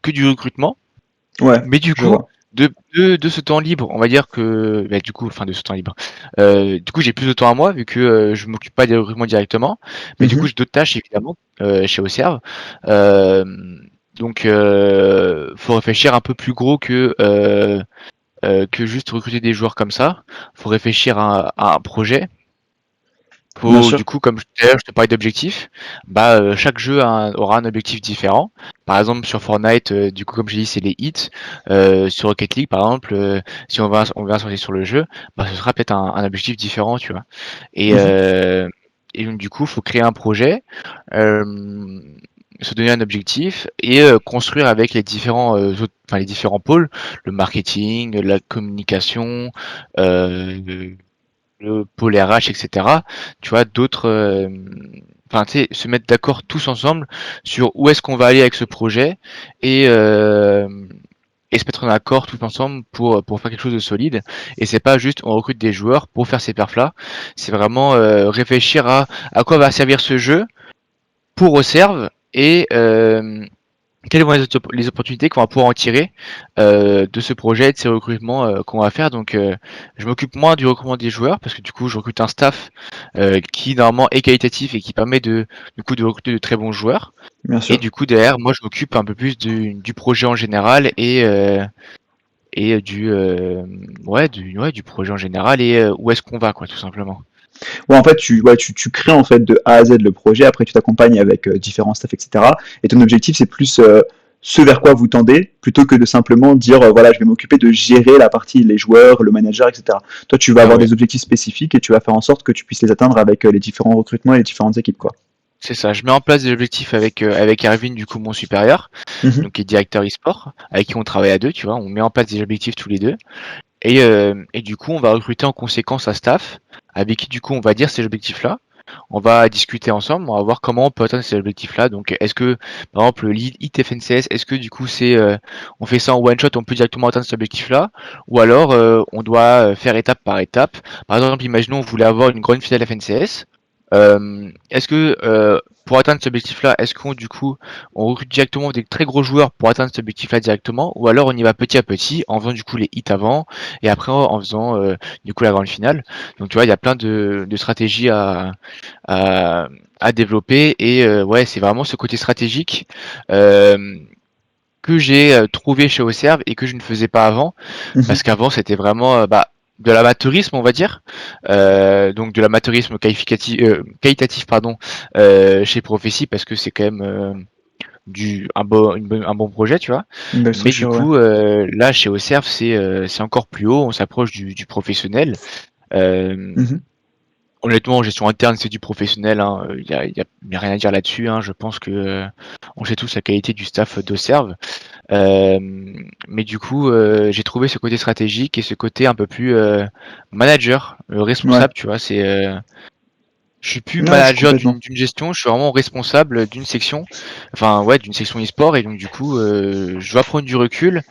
que du recrutement. Ouais, Mais du je coup, vois. de ce temps libre, on va dire que, bah, du coup, enfin de ce temps libre, du coup, j'ai plus de temps à moi vu que je m'occupe pas des recrutements directement. Mais du coup, Mhm. j'ai d'autres tâches évidemment chez Auxerre. Donc, faut réfléchir un peu plus gros que juste recruter des joueurs comme ça. Faut réfléchir à un projet. Bien Faut sûr. du coup, comme d'ailleurs je te parlais d'objectifs, bah chaque jeu aura un objectif différent. Par exemple sur Fortnite, du coup comme j'ai dit c'est les hits. Sur Rocket League par exemple, si on va sortir sur le jeu, bah ce sera peut-être un objectif différent, tu vois. Et Mhm. euh, et donc du coup faut créer un projet, euh, se donner un objectif et construire avec les différents enfin les différents pôles, le marketing, la communication, le pôle RH, etc. Tu vois, d'autres, enfin, tu sais, se mettre d'accord tous ensemble sur où est-ce qu'on va aller avec ce projet et, euh, et se mettre en accord tous ensemble pour faire quelque chose de solide. Et c'est pas juste on recrute des joueurs pour faire ces perfs-là. C'est vraiment réfléchir à quoi va servir ce jeu pour Auxerre et quelles vont être les opportunités qu'on va pouvoir en tirer de ce projet, de ces recrutements qu'on va faire. Donc, je m'occupe moins du recrutement des joueurs parce que du coup, je recrute un staff qui normalement est qualitatif et qui permet du coup de recruter de très bons joueurs. Bien Et sûr. du coup, derrière, moi, je m'occupe un peu plus du projet en général et du projet en général et où est-ce qu'on va, quoi, tout simplement. Ouais, en fait, tu crées en fait de A à Z le projet, après tu t'accompagnes avec différents staffs, etc. Et ton objectif, c'est plus ce vers quoi vous tendez, plutôt que de simplement dire, voilà, je vais m'occuper de gérer la partie, les joueurs, le manager, etc. Toi, tu vas Ah avoir ouais. des objectifs spécifiques et tu vas faire en sorte que tu puisses les atteindre avec les différents recrutements et les différentes équipes, quoi. C'est ça, je mets en place des objectifs avec Erwin, du coup mon supérieur, Mhm. donc qui est directeur e-sport, avec qui on travaille à deux, tu vois, on met en place des objectifs tous les deux. Et du coup, on va recruter en conséquence un staff avec qui, du coup, on va dire ces objectifs-là. On va discuter ensemble, on va voir comment on peut atteindre ces objectifs-là. Donc, est-ce que, par exemple, le lead hit FNCS, est-ce que du coup, on fait ça en one shot, on peut directement atteindre cet objectif-là, ou alors on doit faire étape par étape. Par exemple, imaginons on voulait avoir une grande finale FNCS. Est-ce que pour atteindre cet objectif-là, est-ce qu'on du coup on recrute directement des très gros joueurs pour atteindre cet objectif-là directement, ou alors on y va petit à petit en faisant du coup les hits avant et après en faisant du coup la grande finale. Donc tu vois, il y a plein de stratégies à, à développer et ouais, c'est vraiment ce côté stratégique euh, que j'ai trouvé chez Auxerre et que je ne faisais pas avant, Mhm. parce qu'avant c'était vraiment de l'amateurisme, on va dire, donc de l'amateurisme qualitatif pardon, chez Prophecy, parce que c'est quand même un bon projet, tu vois. Une belle Mais du structure, ouais. coup, là chez Auxerre, c'est encore plus haut, on s'approche du professionnel. Euh, Mhm. Honnêtement, en gestion interne, c'est du professionnel, hein. Y a rien à dire là-dessus, hein. Je pense que on sait tous la qualité du staff d'Auxerre. Euh, mais du coup, j'ai trouvé ce côté stratégique et ce côté un peu plus manager, Ouais. responsable, tu vois. Je suis plus Ouais, manager complètement. d'une gestion, je suis vraiment responsable d'une section, enfin ouais, d'une section e-sport et donc du coup, je dois prendre du recul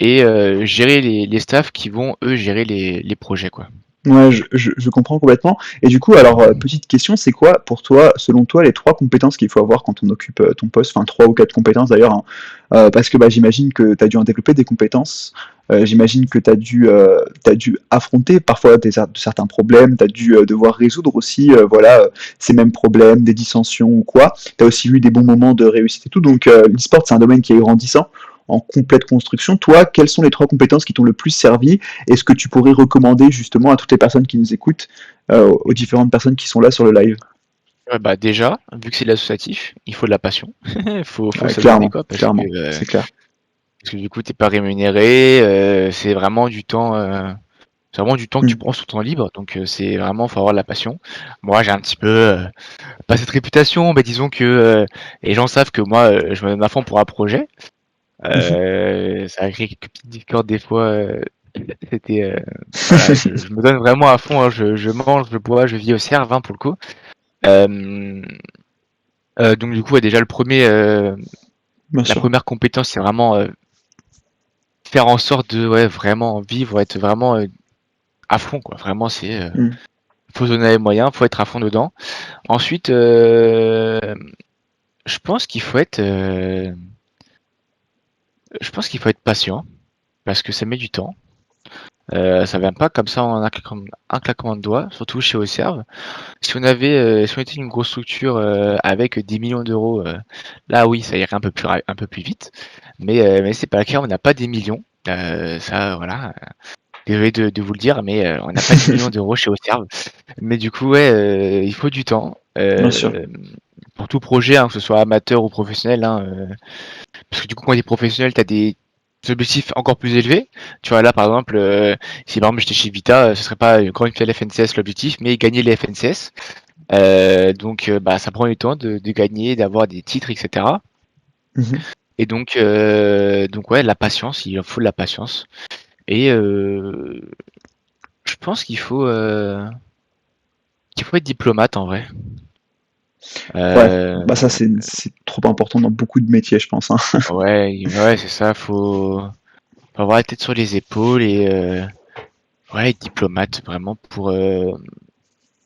et gérer les staffs qui vont eux gérer les projets, quoi. Ouais, je comprends complètement. Et du coup, alors, petite question, c'est quoi pour toi, selon toi, les trois compétences qu'il faut avoir quand on occupe ton poste, enfin trois ou quatre compétences d'ailleurs, hein. Parce que bah, j'imagine que tu as dû en développer des compétences, j'imagine que t'as dû affronter parfois certains problèmes, tu as dû devoir résoudre aussi voilà, ces mêmes problèmes, des dissensions ou quoi. Tu as aussi eu des bons moments de réussite et tout, donc l'e-sport, c'est un domaine qui est grandissant, en complète construction. Toi, quelles sont les trois compétences qui t'ont le plus servi et ce que tu pourrais recommander justement à toutes les personnes qui nous écoutent, aux différentes personnes qui sont là sur le live? Bah déjà, vu que c'est de l'associatif, il faut de la passion, faut Ouais, s'adonner clairement, quoi, clairement, c'est clair. parce que du coup t'es pas rémunéré, c'est vraiment du temps. C'est vraiment du temps que tu Mm. prends sur ton temps libre, donc c'est vraiment faut avoir de la passion. Moi, j'ai un petit peu pas cette réputation, mais disons que les gens savent que moi, je me donne à fond pour un projet. Mhm. Ça a créé quelques petites discordes des fois. C'était voilà, je me donne vraiment à fond, hein. Je mange, je bois, je vis au cerf, hein, pour le coup. Euh, donc du coup, ouais, déjà le premier. Bien La sûr. première compétence, c'est vraiment faire en sorte de vraiment vivre, être vraiment à fond, quoi. Vraiment, Mm. faut se donner les moyens, faut être à fond dedans. Ensuite, je pense qu'il faut être, patient parce que ça met du temps. Ça vient pas comme ça en un claquement de doigts, surtout chez Auxerre. Si on était une grosse structure avec 10 millions d'euros, là oui, ça irait un peu plus vite. Mais c'est pas le cas, on n'a pas des millions. Ça, voilà. Désolé de vous le dire, mais on n'a pas 10 millions d'euros chez Auxerre. Mais du coup, ouais, il faut du temps. Bien sûr. Pour tout projet, hein, que ce soit amateur ou professionnel, hein, parce que du coup, quand tu es professionnel, tu as des objectifs encore plus élevés. Tu vois, là, par exemple, si par exemple j'étais chez Vita, ce serait pas qualifier la FNCS l'objectif, mais gagner les FNCS. Donc, bah, ça prend du temps de gagner, d'avoir des titres, etc. Mhm. Et donc ouais, la patience, il faut de la patience. Et je pense qu'il faut être diplomate en vrai. Ouais, Euh, bah ça c'est trop important dans beaucoup de métiers, je pense, hein. ouais, c'est ça. Faut avoir la tête sur les épaules et ouais, être diplomate vraiment pour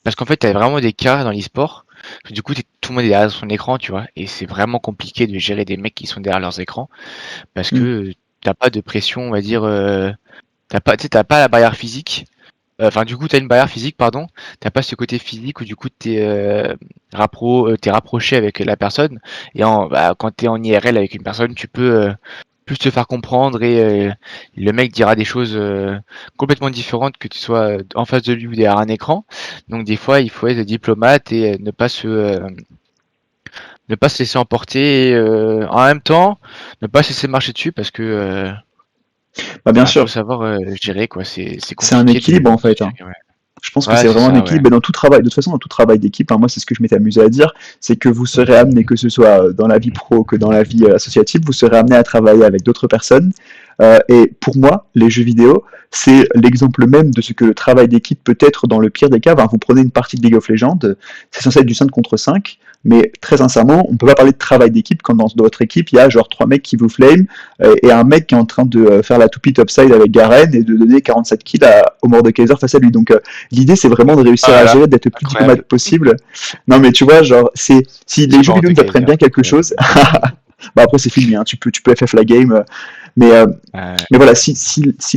parce qu'en fait, t'as vraiment des cas dans l'e-sport. Du coup, tout le monde est derrière son écran, tu vois, et c'est vraiment compliqué de gérer des mecs qui sont derrière leurs écrans parce Mm. que t'as pas de pression, on va dire. Tu sais, t'as pas la barrière physique. Enfin, du coup, t'as une barrière physique, pardon. T'as pas ce côté physique où du coup t'es rapproché avec la personne. Et quand t'es en IRL avec une personne, tu peux plus te faire comprendre et le mec dira des choses complètement différentes que tu sois en face de lui ou derrière un écran. Donc des fois, il faut être diplomate et ne pas se laisser emporter. Et, en même temps, ne pas se laisser marcher dessus parce que Bah bien bah, faut sûr, savoir gérer quoi. C'est c'est un compliqué équilibre en de fait, hein. gérer. Ouais, Je pense que ouais c'est c'est vraiment un ça, ouais. équilibre et dans tout travail. De toute façon, dans tout travail d'équipe, hein, moi c'est ce que je m'étais amusé à dire, c'est que vous serez amené, que ce soit dans la vie pro que dans la vie associative, vous serez amené à travailler avec d'autres personnes. Et pour moi, les jeux vidéo, c'est l'exemple même de ce que le travail d'équipe peut être dans le pire des cas. Enfin, vous prenez une partie de League of Legends, c'est censé être du 5 contre 5, mais très sincèrement, on ne peut pas parler de travail d'équipe quand dans votre équipe, il y a genre 3 mecs qui vous flame et un mec qui est en train de faire la toupie topside avec Garen et de donner 47 kills au Mordekaiser face à lui. Donc l'idée, c'est vraiment de réussir à Voilà, gérer, d'être le plus incroyable. diplomate possible. Non, mais tu vois, genre, c'est si les Ce jeux bord vidéo de nous apprennent Kaiser, bien quelque incroyable. chose, bah après c'est fini, hein, tu peux FF la game, mais euh, Euh, mais voilà, si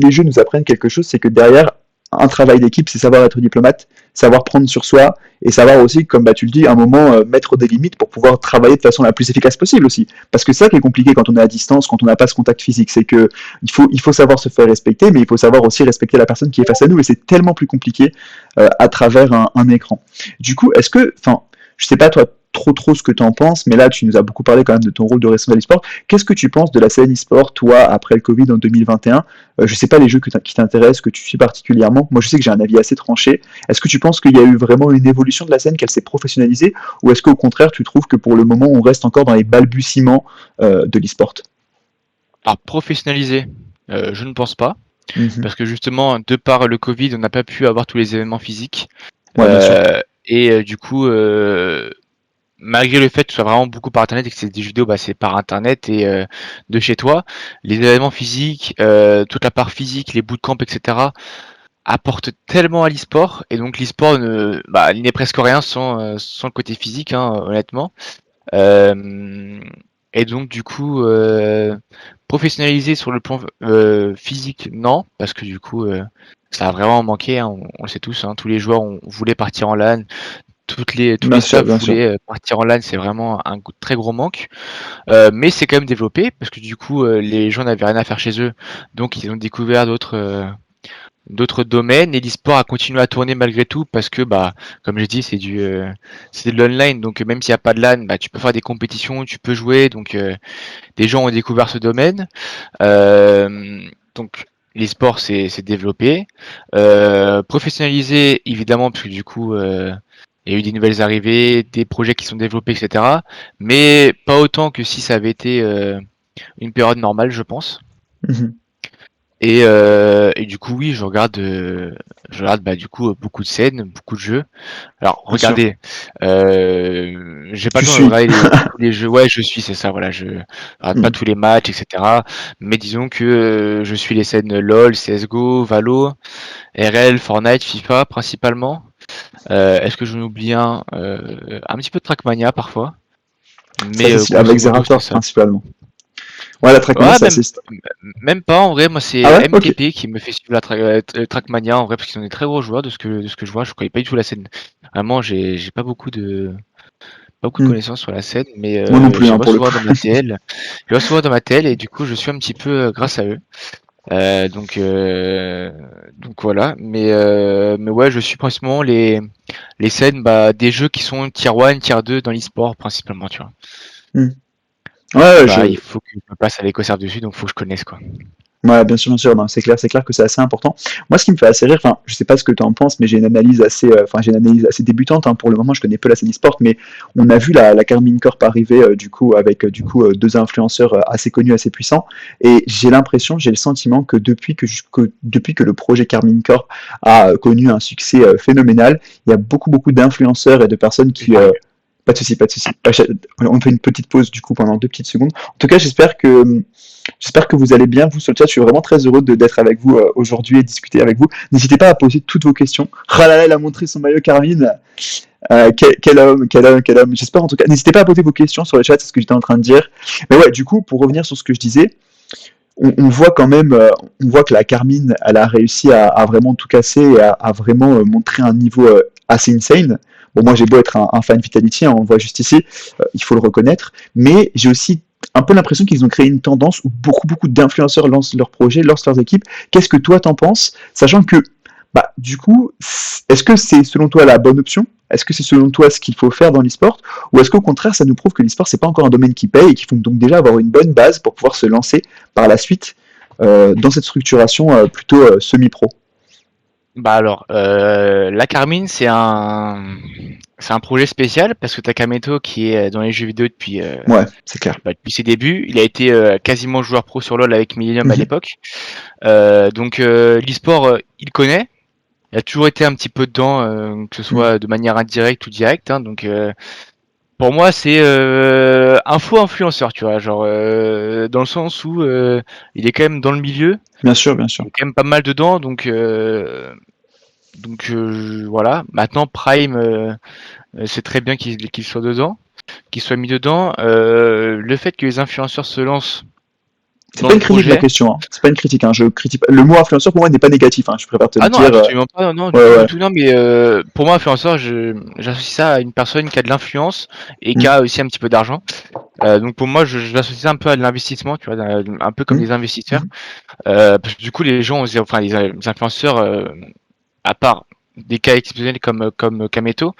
les jeux nous apprennent quelque chose, c'est que derrière, un travail d'équipe, c'est savoir être diplomate, savoir prendre sur soi, et savoir aussi, comme bah, tu le dis, à un moment, mettre des limites pour pouvoir travailler de façon la plus efficace possible aussi. Parce que c'est ça qui est compliqué quand on est à distance, quand on n'a pas ce contact physique, c'est que il faut savoir se faire respecter, mais il faut savoir aussi respecter la personne qui est face à nous, et c'est tellement plus compliqué à travers un écran. Du coup, est-ce que, enfin, je sais pas toi trop ce que tu en penses, mais là tu nous as beaucoup parlé quand même de ton rôle de responsable e-sport. Qu'est-ce que tu penses de la scène e-sport, toi, après le Covid en 2021? Je sais pas les jeux qui t'intéressent, que tu suis particulièrement. Moi, je sais que j'ai un avis assez tranché. Est-ce que tu penses qu'il y a eu vraiment une évolution de la scène, qu'elle s'est professionnalisée, ou est-ce qu'au contraire, tu trouves que pour le moment, on reste encore dans les balbutiements de l'e-sport? alors professionnaliser, je ne pense pas, Mhm. parce que justement, de par le Covid, on n'a pas pu avoir tous les événements physiques. Ouais, bien sûr. Et du coup, malgré le fait que ce soit vraiment beaucoup par internet et que c'est des vidéos, bah, c'est par internet et de chez toi, les événements physiques, toute la part physique, les bootcamps, etc. apportent tellement à l'e-sport et donc l'e-sport il n'est presque rien sans le côté physique, hein, honnêtement. Euh, et donc du coup, professionnaliser sur le plan physique, non, parce que du coup, ça a vraiment manqué, hein, on le sait tous, hein, tous les joueurs voulaient partir en LAN, tous Bien les sûr, staffs bien sûr. voulaient partir en LAN, c'est vraiment un très gros manque. Mais c'est quand même développé, parce que du coup, les gens n'avaient rien à faire chez eux, donc ils ont découvert d'autres domaines et l'e-sport a continué à tourner malgré tout parce que bah comme j'ai dit c'est de l'online donc même s'il n'y a pas de LAN bah tu peux faire des compétitions tu peux jouer donc des gens ont découvert ce domaine donc l'e-sport s'est développé professionnalisé évidemment parce que du coup il y a eu des nouvelles arrivées des projets qui sont développés etc mais pas autant que si ça avait été une période normale je pense Mhm. Et du coup, oui, je regarde bah, du coup beaucoup de scènes, beaucoup de jeux. Alors, Bien sûr. regardez, j'ai pas le Tu temps de suis. regarder tous les jeux. Ouais, je suis, c'est ça, voilà, je regarde pas Mm. tous les matchs, etc. Mais disons que je suis les scènes LoL, CS:GO, Valo, RL, Fortnite, FIFA principalement. Est-ce que j'en oublie un petit peu de Trackmania parfois, Très mais facile, grosso avec modo, c'est Zerator ça. principalement. Ouais, la Trackmania, Ouais, c'est même, assez. même pas en vrai, moi Ah c'est ouais? Ok. MTP qui me fait suivre Trackmania en vrai parce qu'ils sont des très gros joueurs de ce que je vois. Je connais pas du tout la scène. Vraiment, j'ai pas beaucoup de Mm. connaissances sur la scène, mais Moi non je plus, les hein, vois pour le souvent coup. dans ma TL. Je les vois souvent dans ma TL et du coup je suis un petit peu grâce à eux. Donc voilà. Mais ouais, je suis principalement les scènes bah, des jeux qui sont tier 1, tier 2 dans l'e-sport principalement, tu vois. Mm. Parce que Ouais, bah il faut que je me passe à l'éco dessus, donc faut que je connaisse quoi. ouais, bien sûr, non, c'est clair que c'est assez important. Moi, ce qui me fait assez rire, enfin, je sais pas ce que tu en penses, mais j'ai une analyse assez débutante, hein, pour le moment. Je connais peu la scène e-sport, mais on a vu la Carmine Corp arriver, du coup, avec deux influenceurs assez connus, assez puissants, et j'ai le sentiment que depuis que le projet Carmine Corp a connu un succès phénoménal, il y a beaucoup d'influenceurs et de personnes qui pas de souci, pas de souci. On fait une petite pause du coup pendant 2 petites secondes. En tout cas, j'espère que vous allez bien, vous sur le chat. Je suis vraiment très heureux d'être avec vous aujourd'hui et de discuter avec vous. N'hésitez pas à poser toutes vos questions. Ah là là, elle a montré son maillot Carmine. Quel homme, quel homme, quel homme. J'espère en tout cas. N'hésitez pas à poser vos questions sur le chat, c'est ce que j'étais en train de dire. Mais ouais, du coup, pour revenir sur ce que je disais, on voit quand même, on voit que la Carmine, elle a réussi à vraiment tout casser et à vraiment montrer un niveau assez insane. Bon, moi j'ai beau être un fan Vitality, hein, on le voit juste ici, il faut le reconnaître, mais j'ai aussi un peu l'impression qu'ils ont créé une tendance où beaucoup d'influenceurs lancent leurs projets, lancent leurs équipes. Qu'est-ce que toi t'en penses, sachant que, bah, du coup, est-ce que c'est selon toi la bonne option? Est-ce que c'est selon toi ce qu'il faut faire dans l'e-sport? Ou est-ce qu'au contraire, ça nous prouve que l'e-sport, c'est pas encore un domaine qui paye et qu'il faut donc déjà avoir une bonne base pour pouvoir se lancer par la suite dans cette structuration plutôt semi-pro? Bah alors, la Carmine, c'est un projet spécial parce que t'as Kameto qui est dans les jeux vidéo Ouais, c'est clair. depuis ses débuts. Il a été quasiment joueur pro sur LoL avec Millennium à Mhm. l'époque. Donc l'e-sport, il connaît. Il a toujours été un petit peu dedans, que ce Mhm. soit de manière indirecte ou directe, hein. Donc pour moi, c'est un faux influenceur, tu vois, genre dans le sens où il est quand même dans le milieu, Bien sûr, bien sûr. il est quand même pas mal dedans, voilà. Maintenant, Prime, c'est très bien qu'il soit dedans, qu'il soit mis dedans. Le fait que les influenceurs se lancent C'est dans pas le une critique la projet. question, hein. C'est pas une critique, hein. Je critique le mot influenceur pour moi n'est pas négatif, hein. Je préfère te le Ah non, dire. absolument pas, non, du Ouais, tout, du ouais. tout, non, mais pour moi, influenceur, j'associe ça à une personne qui a de l'influence et qui Mhm. a aussi un petit peu d'argent. Donc pour moi, je l'associe ça un peu à de l'investissement, tu vois, un peu comme Mhm. des investisseurs. Mhm. Parce que du coup, les gens, enfin les influenceurs, à part des cas exceptionnels comme Kameto,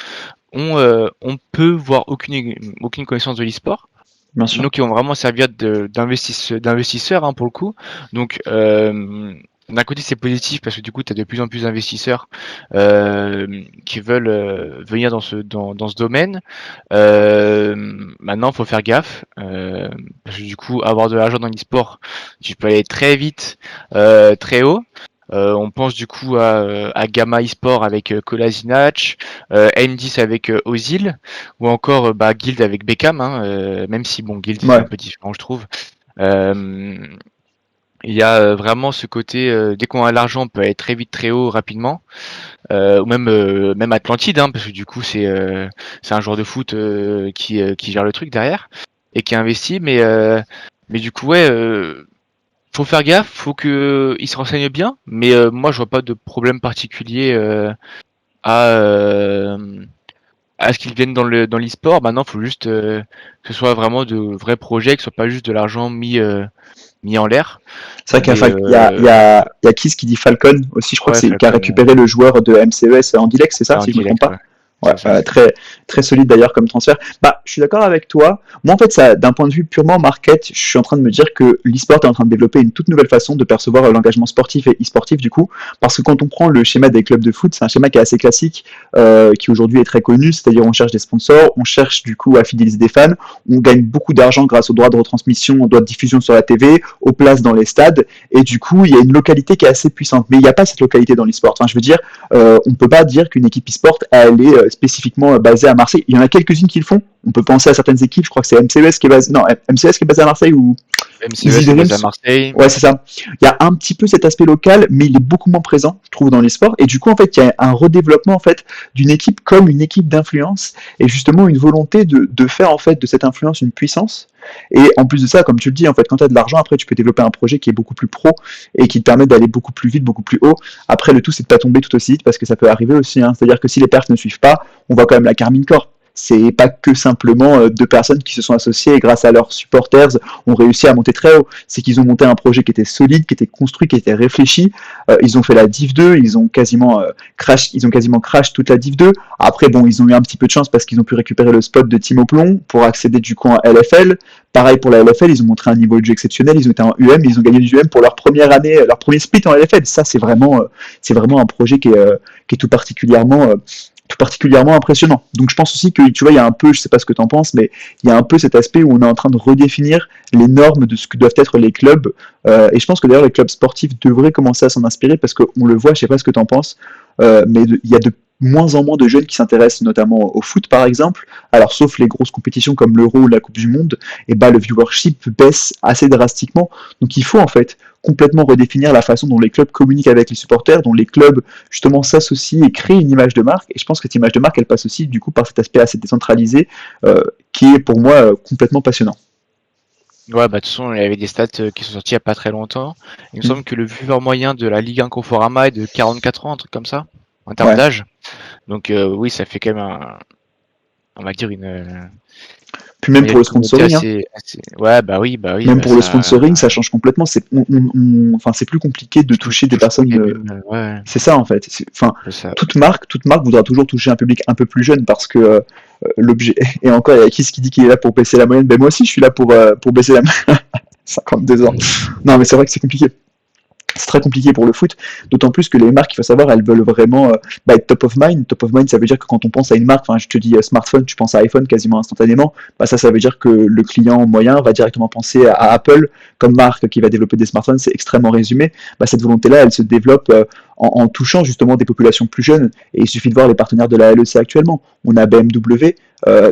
on peut voir aucune connaissance de l'e-sport. Bien sûr. Donc, ils vont vraiment servir d'investisseurs, hein, pour le coup. Donc, d'un côté, c'est positif parce que du coup, tu as de plus en plus d'investisseurs qui veulent venir dans ce domaine. Maintenant, il faut faire gaffe parce que du coup, avoir de l'argent dans l'e-sport, tu peux aller très vite, très haut. On pense du coup à Gamma eSport avec Kolasinac, M10 avec Ozil, ou encore bah, Guild avec Beckham, hein, même si bon Guild c'est un Ouais. peu différent je trouve. Euh, il y a vraiment ce côté dès qu'on a l'argent on peut aller très vite très haut rapidement, ou même Atlantide, hein, parce que du coup c'est un joueur de foot qui gère le truc derrière et qui investit, mais du coup ouais, faut faire gaffe, faut que il se renseigne bien, mais moi je vois pas de problème particulier à euh, à ce qu'ils viennent dans l'e-sport. Maintenant, il faut juste que ce soit vraiment de vrais projets, que ce soit pas juste de l'argent mis en l'air. C'est vrai qu'il y a, Mais Kiss qui dit Falcon aussi, je crois que ouais, c'est qui a Falcon, récupéré le joueur de MCES Andilex, c'est ça, si je me trompe Anti-Elect, pas? ouais. Ouais, C'est ça. très, très solide d'ailleurs comme transfert. Bah, je suis d'accord avec toi. Moi, en fait, ça, d'un point de vue purement market, je suis en train de me dire que l'e-sport est en train de développer une toute nouvelle façon de percevoir l'engagement sportif et e-sportif du coup. Parce que quand on prend le schéma des clubs de foot, c'est un schéma qui est assez classique, qui aujourd'hui est très connu. C'est-à-dire, on cherche des sponsors, on cherche du coup à fidéliser des fans, on gagne beaucoup d'argent grâce aux droits de retransmission, aux droits de diffusion sur la TV, aux places dans les stades, et du coup, il y a une localité qui est assez puissante. Mais il n'y a pas cette localité dans l'e-sport. Enfin, je veux dire, on ne peut pas dire qu'une équipe e-sport elle est spécifiquement basée à Marseille. Il y en a quelques-unes qui le font. On peut penser à certaines équipes. Je crois que c'est MCES qui est basé, non, MCES qui est basé à Marseille ou Easy MCES est Dreams. basé à Marseille. Ouais, c'est ça. Il y a un petit peu cet aspect local, mais il est beaucoup moins présent, je trouve, dans les sports. Et du coup, en fait, il y a un redéveloppement en fait d'une équipe comme une équipe d'influence, et justement une volonté de faire en fait de cette influence une puissance. Et en plus de ça, comme tu le dis, en fait, quand tu as de l'argent, après, tu peux développer un projet qui est beaucoup plus pro et qui te permet d'aller beaucoup plus vite, beaucoup plus haut. Après, le tout, c'est de pas tomber tout aussi vite parce que ça peut arriver aussi. Hein. C'est-à-dire que si les perfs ne suivent pas, on voit quand même la Carmine Corp. C'est pas que simplement deux personnes qui se sont associées et grâce à leurs supporters ont réussi à monter très haut. C'est qu'ils ont monté un projet qui était solide, qui était construit, qui était réfléchi. Ils ont fait la Div 2, ils ont quasiment crash toute la Div 2. Après, bon, ils ont eu un petit peu de chance parce qu'ils ont pu récupérer le spot de Timo Plon pour accéder du coup en LFL. Pareil pour la LFL, ils ont montré un niveau de jeu exceptionnel. Ils ont été en UM, ils ont gagné du UM pour leur première année, leur premier split en LFL. Ça, c'est vraiment un projet qui est tout particulièrement impressionnant. Donc je pense aussi que tu vois, il y a un peu, je sais pas ce que tu en penses, mais il y a un peu cet aspect où on est en train de redéfinir les normes de ce que doivent être les clubs. Et je pense que d'ailleurs les clubs sportifs devraient commencer à s'en inspirer parce qu'on le voit, je sais pas ce que tu en penses, mais il y a de moins en moins de jeunes qui s'intéressent notamment au foot par exemple. Alors sauf les grosses compétitions comme l'Euro ou la Coupe du Monde, et bah le viewership baisse assez drastiquement. Donc il faut en fait complètement redéfinir la façon dont les clubs communiquent avec les supporters, dont les clubs justement s'associent et créent une image de marque. Et je pense que cette image de marque, elle passe aussi du coup par cet aspect assez décentralisé, qui est pour moi complètement passionnant. Ouais, bah de toute façon, il y avait des stats qui sont sortis il y a pas très longtemps. Il me Mm. semble que le viewer moyen de la Ligue 1 Conforama est de 44 ans, un truc comme ça, en termes Ouais. d'âge. Donc oui, ça fait quand même on va dire Puis même il y a pour une le communauté sponsoring, hein. ouais, bah oui, Même bah pour le ça, sponsoring, ça change complètement. Enfin, c'est plus compliqué de toucher des touche plus personnes. les mêmes, ouais, C'est ça en fait. Enfin, c'est ça. toute marque voudra toujours toucher un public un peu plus jeune parce que l'objet. Et encore, il y a qui dit qu'il est là pour baisser la moyenne. Ben moi aussi, je suis là pour baisser la moyenne. 52 ans. Non, mais c'est vrai que c'est compliqué. C'est très compliqué pour le foot, d'autant plus que les marques, il faut savoir, elles veulent vraiment être top of mind. Top of mind, ça veut dire que quand on pense à une marque, enfin, je te dis smartphone, tu penses à iPhone quasiment instantanément. Bah, ça veut dire que le client moyen va directement penser à Apple comme marque qui va développer des smartphones. C'est extrêmement résumé. Bah, cette volonté-là, elle se développe en touchant justement des populations plus jeunes. Et il suffit de voir les partenaires de la LEC actuellement. On a BMW.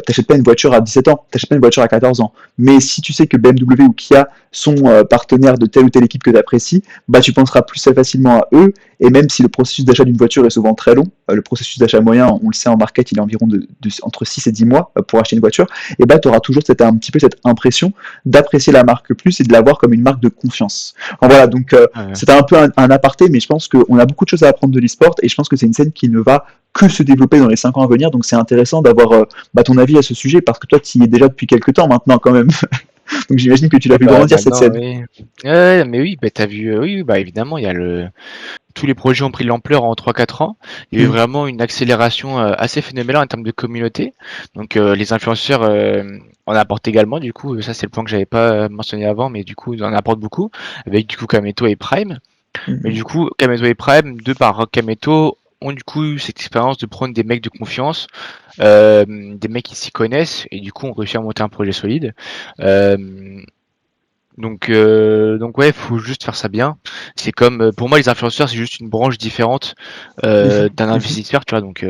T'achètes pas une voiture à 17 ans, t'achètes pas une voiture à 14 ans. Mais si tu sais que BMW ou Kia sont partenaires de telle ou telle équipe que tu apprécies, bah, tu penseras plus facilement à eux. Et même si le processus d'achat d'une voiture est souvent très long, le processus d'achat moyen, on le sait en market, il est environ entre 6 et 10 mois pour acheter une voiture, et bah, tu auras toujours un petit peu cette impression d'apprécier la marque plus et de la voir comme une marque de confiance. Enfin, voilà, donc Ouais. c'était un peu un aparté, mais je pense qu'on a beaucoup de choses à apprendre de l'e-sport et je pense que c'est une scène qui ne va que se développer dans les 5 ans à venir. Donc c'est intéressant d'avoir ton avis à ce sujet parce que toi, tu y es déjà depuis quelques temps maintenant quand même. Donc j'imagine que tu l'as Ouais, vu bah grandir cette maintenant, scène. oui. Ouais, mais oui, bah t'as vu, oui, bah évidemment, il y a tous les projets ont pris de l'ampleur en 3-4 ans. Il y a eu Mm. vraiment une accélération assez phénoménale en termes de communauté. Donc les influenceurs en apportent également. Du coup, ça c'est le point que j'avais pas mentionné avant, mais du coup ils en apportent beaucoup avec du coup Kameto et Prime. Mais Mm. du coup Kameto et Prime, deux par Kameto, ont du coup eu cette expérience de prendre des mecs de confiance, des mecs qui s'y connaissent et du coup ont réussi à monter un projet solide. Euh, donc ouais, faut juste faire ça bien. C'est comme pour moi les influenceurs c'est juste une branche différente Mhm. d'un Mhm. investisseur, tu vois. Donc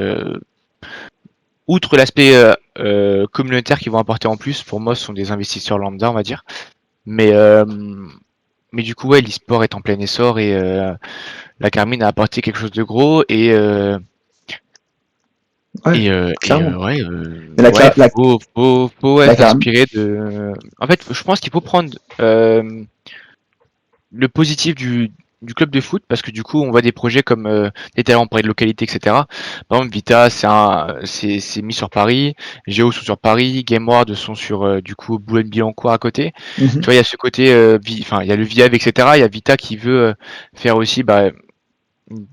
outre l'aspect communautaire qu'ils vont apporter en plus, pour moi ce sont des investisseurs lambda, on va dire. Mais euh, mais du coup ouais, l'e-sport est en plein essor et la Carmine a apporté quelque chose de gros Ouais, clairement. ouais, Mais ouais, faut ouais, la Car- s'inspirer de. En fait, je pense qu'il faut prendre le positif du club de foot parce que du coup on voit des projets comme des talents pour de localité, etc. Par exemple Vita c'est mis sur Paris, Géo sont sur Paris, GameWard sont sur du coup Boulogne-Billancourt à côté. Tu Mhm. vois, il y a ce côté enfin il y a le Viave, etc. Il y a Vita qui veut faire aussi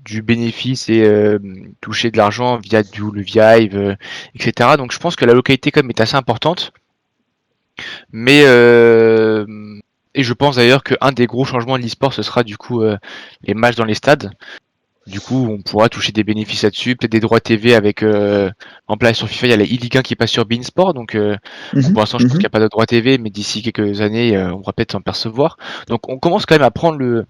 du bénéfice et toucher de l'argent via le Vive, etc. Donc je pense que la localité quand même est assez importante. Mais et je pense d'ailleurs qu'un des gros changements de l'e-sport, ce sera du coup les matchs dans les stades. Du coup, on pourra toucher des bénéfices là-dessus, peut-être des droits TV avec en place sur FIFA, il y a la e-Ligue 1 qui passe sur beIN Sport, donc bon, Mhm, pour l'instant je pense qu'il mhm. n'y a pas de droits TV, mais d'ici quelques années on pourra peut-être s'en percevoir. Donc on commence quand même à prendre le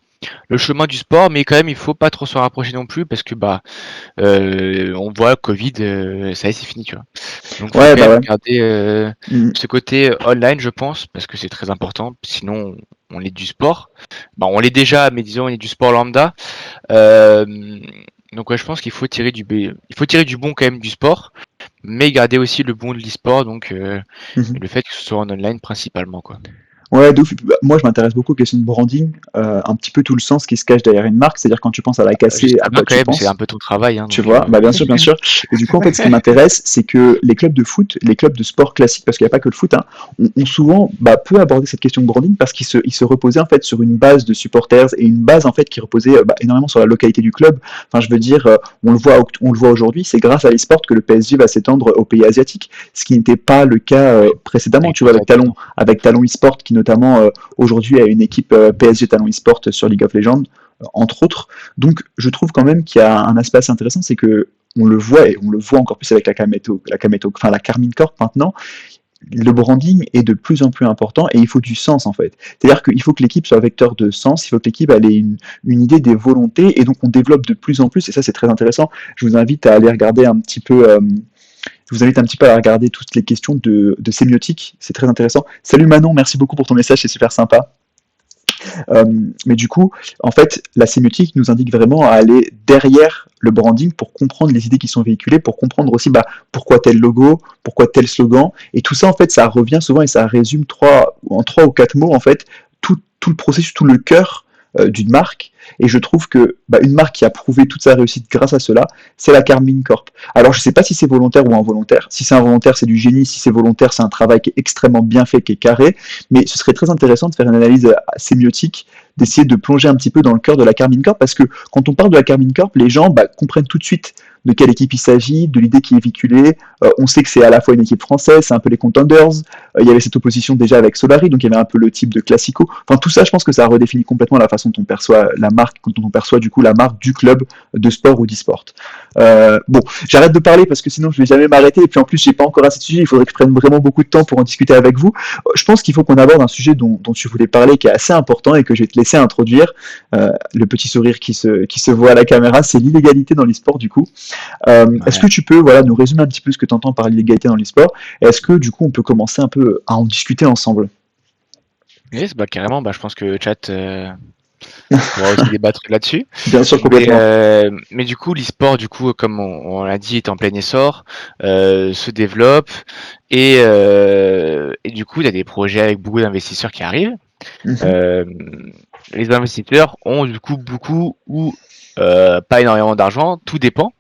chemin du sport, mais quand même il faut pas trop se rapprocher non plus parce que bah on voit Covid, ça y est, c'est fini, tu vois. Donc faut Ouais, quand bah même ouais. garder Mhm. ce côté online, je pense, parce que c'est très important. Sinon, on est du sport. Bah, on l'est déjà, mais disons, on est du sport lambda. Euh, donc ouais, je pense qu'il faut il faut tirer du bon quand même du sport, mais garder aussi le bon de l'e-sport. Donc Mhm. le fait que ce soit en online principalement, quoi. Ouais, de ouf. Bah, moi, je m'intéresse beaucoup aux questions de branding, un petit peu tout le sens qui se cache derrière une marque. C'est-à-dire quand tu penses à la casser, à J'espère bien quoi quand tu même, c'est un penses? peu ton travail, hein, Tu donc vois? Bah, bien sûr, bien sûr. Et du coup, en fait, ce qui m'intéresse, c'est que les clubs de foot, les clubs de sport classiques, parce qu'il n'y a pas que le foot, hein, ont souvent bah, peu abordé cette question de branding parce ils se reposaient en fait sur une base de supporters et une base en fait qui reposait bah, énormément sur la localité du club. Enfin, je veux dire, on le voit aujourd'hui, c'est grâce à l'esport que le PSG va s'étendre aux pays asiatiques, ce qui n'était pas le cas ouais, précédemment. avec Tu vois, Dota tout le temps. Avec Talon eSport qui notamment aujourd'hui a une équipe PSG Talon eSport sur League of Legends, entre autres. Donc, je trouve quand même qu'il y a un aspect assez intéressant, c'est que on le voit et on le voit encore plus avec enfin la Carmine Corp maintenant. Le branding est de plus en plus important et il faut du sens en fait. C'est-à-dire qu'il faut que l'équipe soit vecteur de sens, il faut que l'équipe ait une idée des volontés et donc on développe de plus en plus et ça c'est très intéressant. Je vous invite à aller regarder un petit peu. Je vous invite un petit peu à regarder toutes les questions de sémiotique, c'est très intéressant. Salut Manon, merci beaucoup pour ton message, c'est super sympa. Euh, mais du coup, en fait, la sémiotique nous indique vraiment à aller derrière le branding pour comprendre les idées qui sont véhiculées, pour comprendre aussi bah, pourquoi tel logo, pourquoi tel slogan. Et tout ça, en fait, ça revient souvent et ça résume en trois ou quatre mots, en fait, tout le processus, tout le cœur d'une marque. Et je trouve que bah, une marque qui a prouvé toute sa réussite grâce à cela, c'est la Carmine Corp. Alors je ne sais pas si c'est volontaire ou involontaire. Si c'est involontaire, c'est du génie. Si c'est volontaire, c'est un travail qui est extrêmement bien fait, qui est carré. Mais ce serait très intéressant de faire une analyse sémiotique, d'essayer de plonger un petit peu dans le cœur de la Carmine Corp, parce que quand on parle de la Carmine Corp, les gens bah, comprennent tout de suite de quelle équipe il s'agit, de l'idée qui est véhiculée. On sait que c'est à la fois une équipe française, c'est un peu les Contenders. Il y avait cette opposition déjà avec Solari, donc il y avait un peu le type de classico. Enfin, tout ça, je pense que ça redéfinit complètement la façon dont on perçoit la marque, dont on perçoit du coup la marque du club de sport ou d'e-sport. Bon, j'arrête de parler parce que sinon je vais jamais m'arrêter. Et puis en plus, j'ai pas encore assez de sujets. Il faudrait que je prenne vraiment beaucoup de temps pour en discuter avec vous. Je pense qu'il faut qu'on aborde un sujet dont tu voulais parler, qui est assez important et que je vais te laisser introduire. Le petit sourire qui se voit à la caméra, c'est l'illégalité dans l'e-sport du coup. Est-ce Ouais. que tu peux voilà, nous résumer un petit peu ce que tu entends par l'illégalité dans l'e-sport? Est-ce que du coup on peut commencer un peu à en discuter ensemble? Yes, bah carrément, bah je pense que le chat pourra aussi débattre là-dessus. Bien sûr, complètement. Mais du coup, l'e-sport, du coup, comme on l'a dit, est en plein essor, se développe et du coup, il y a des projets avec beaucoup d'investisseurs qui arrivent. Mhm. Euh, les investisseurs ont du coup beaucoup ou pas énormément d'argent, tout dépend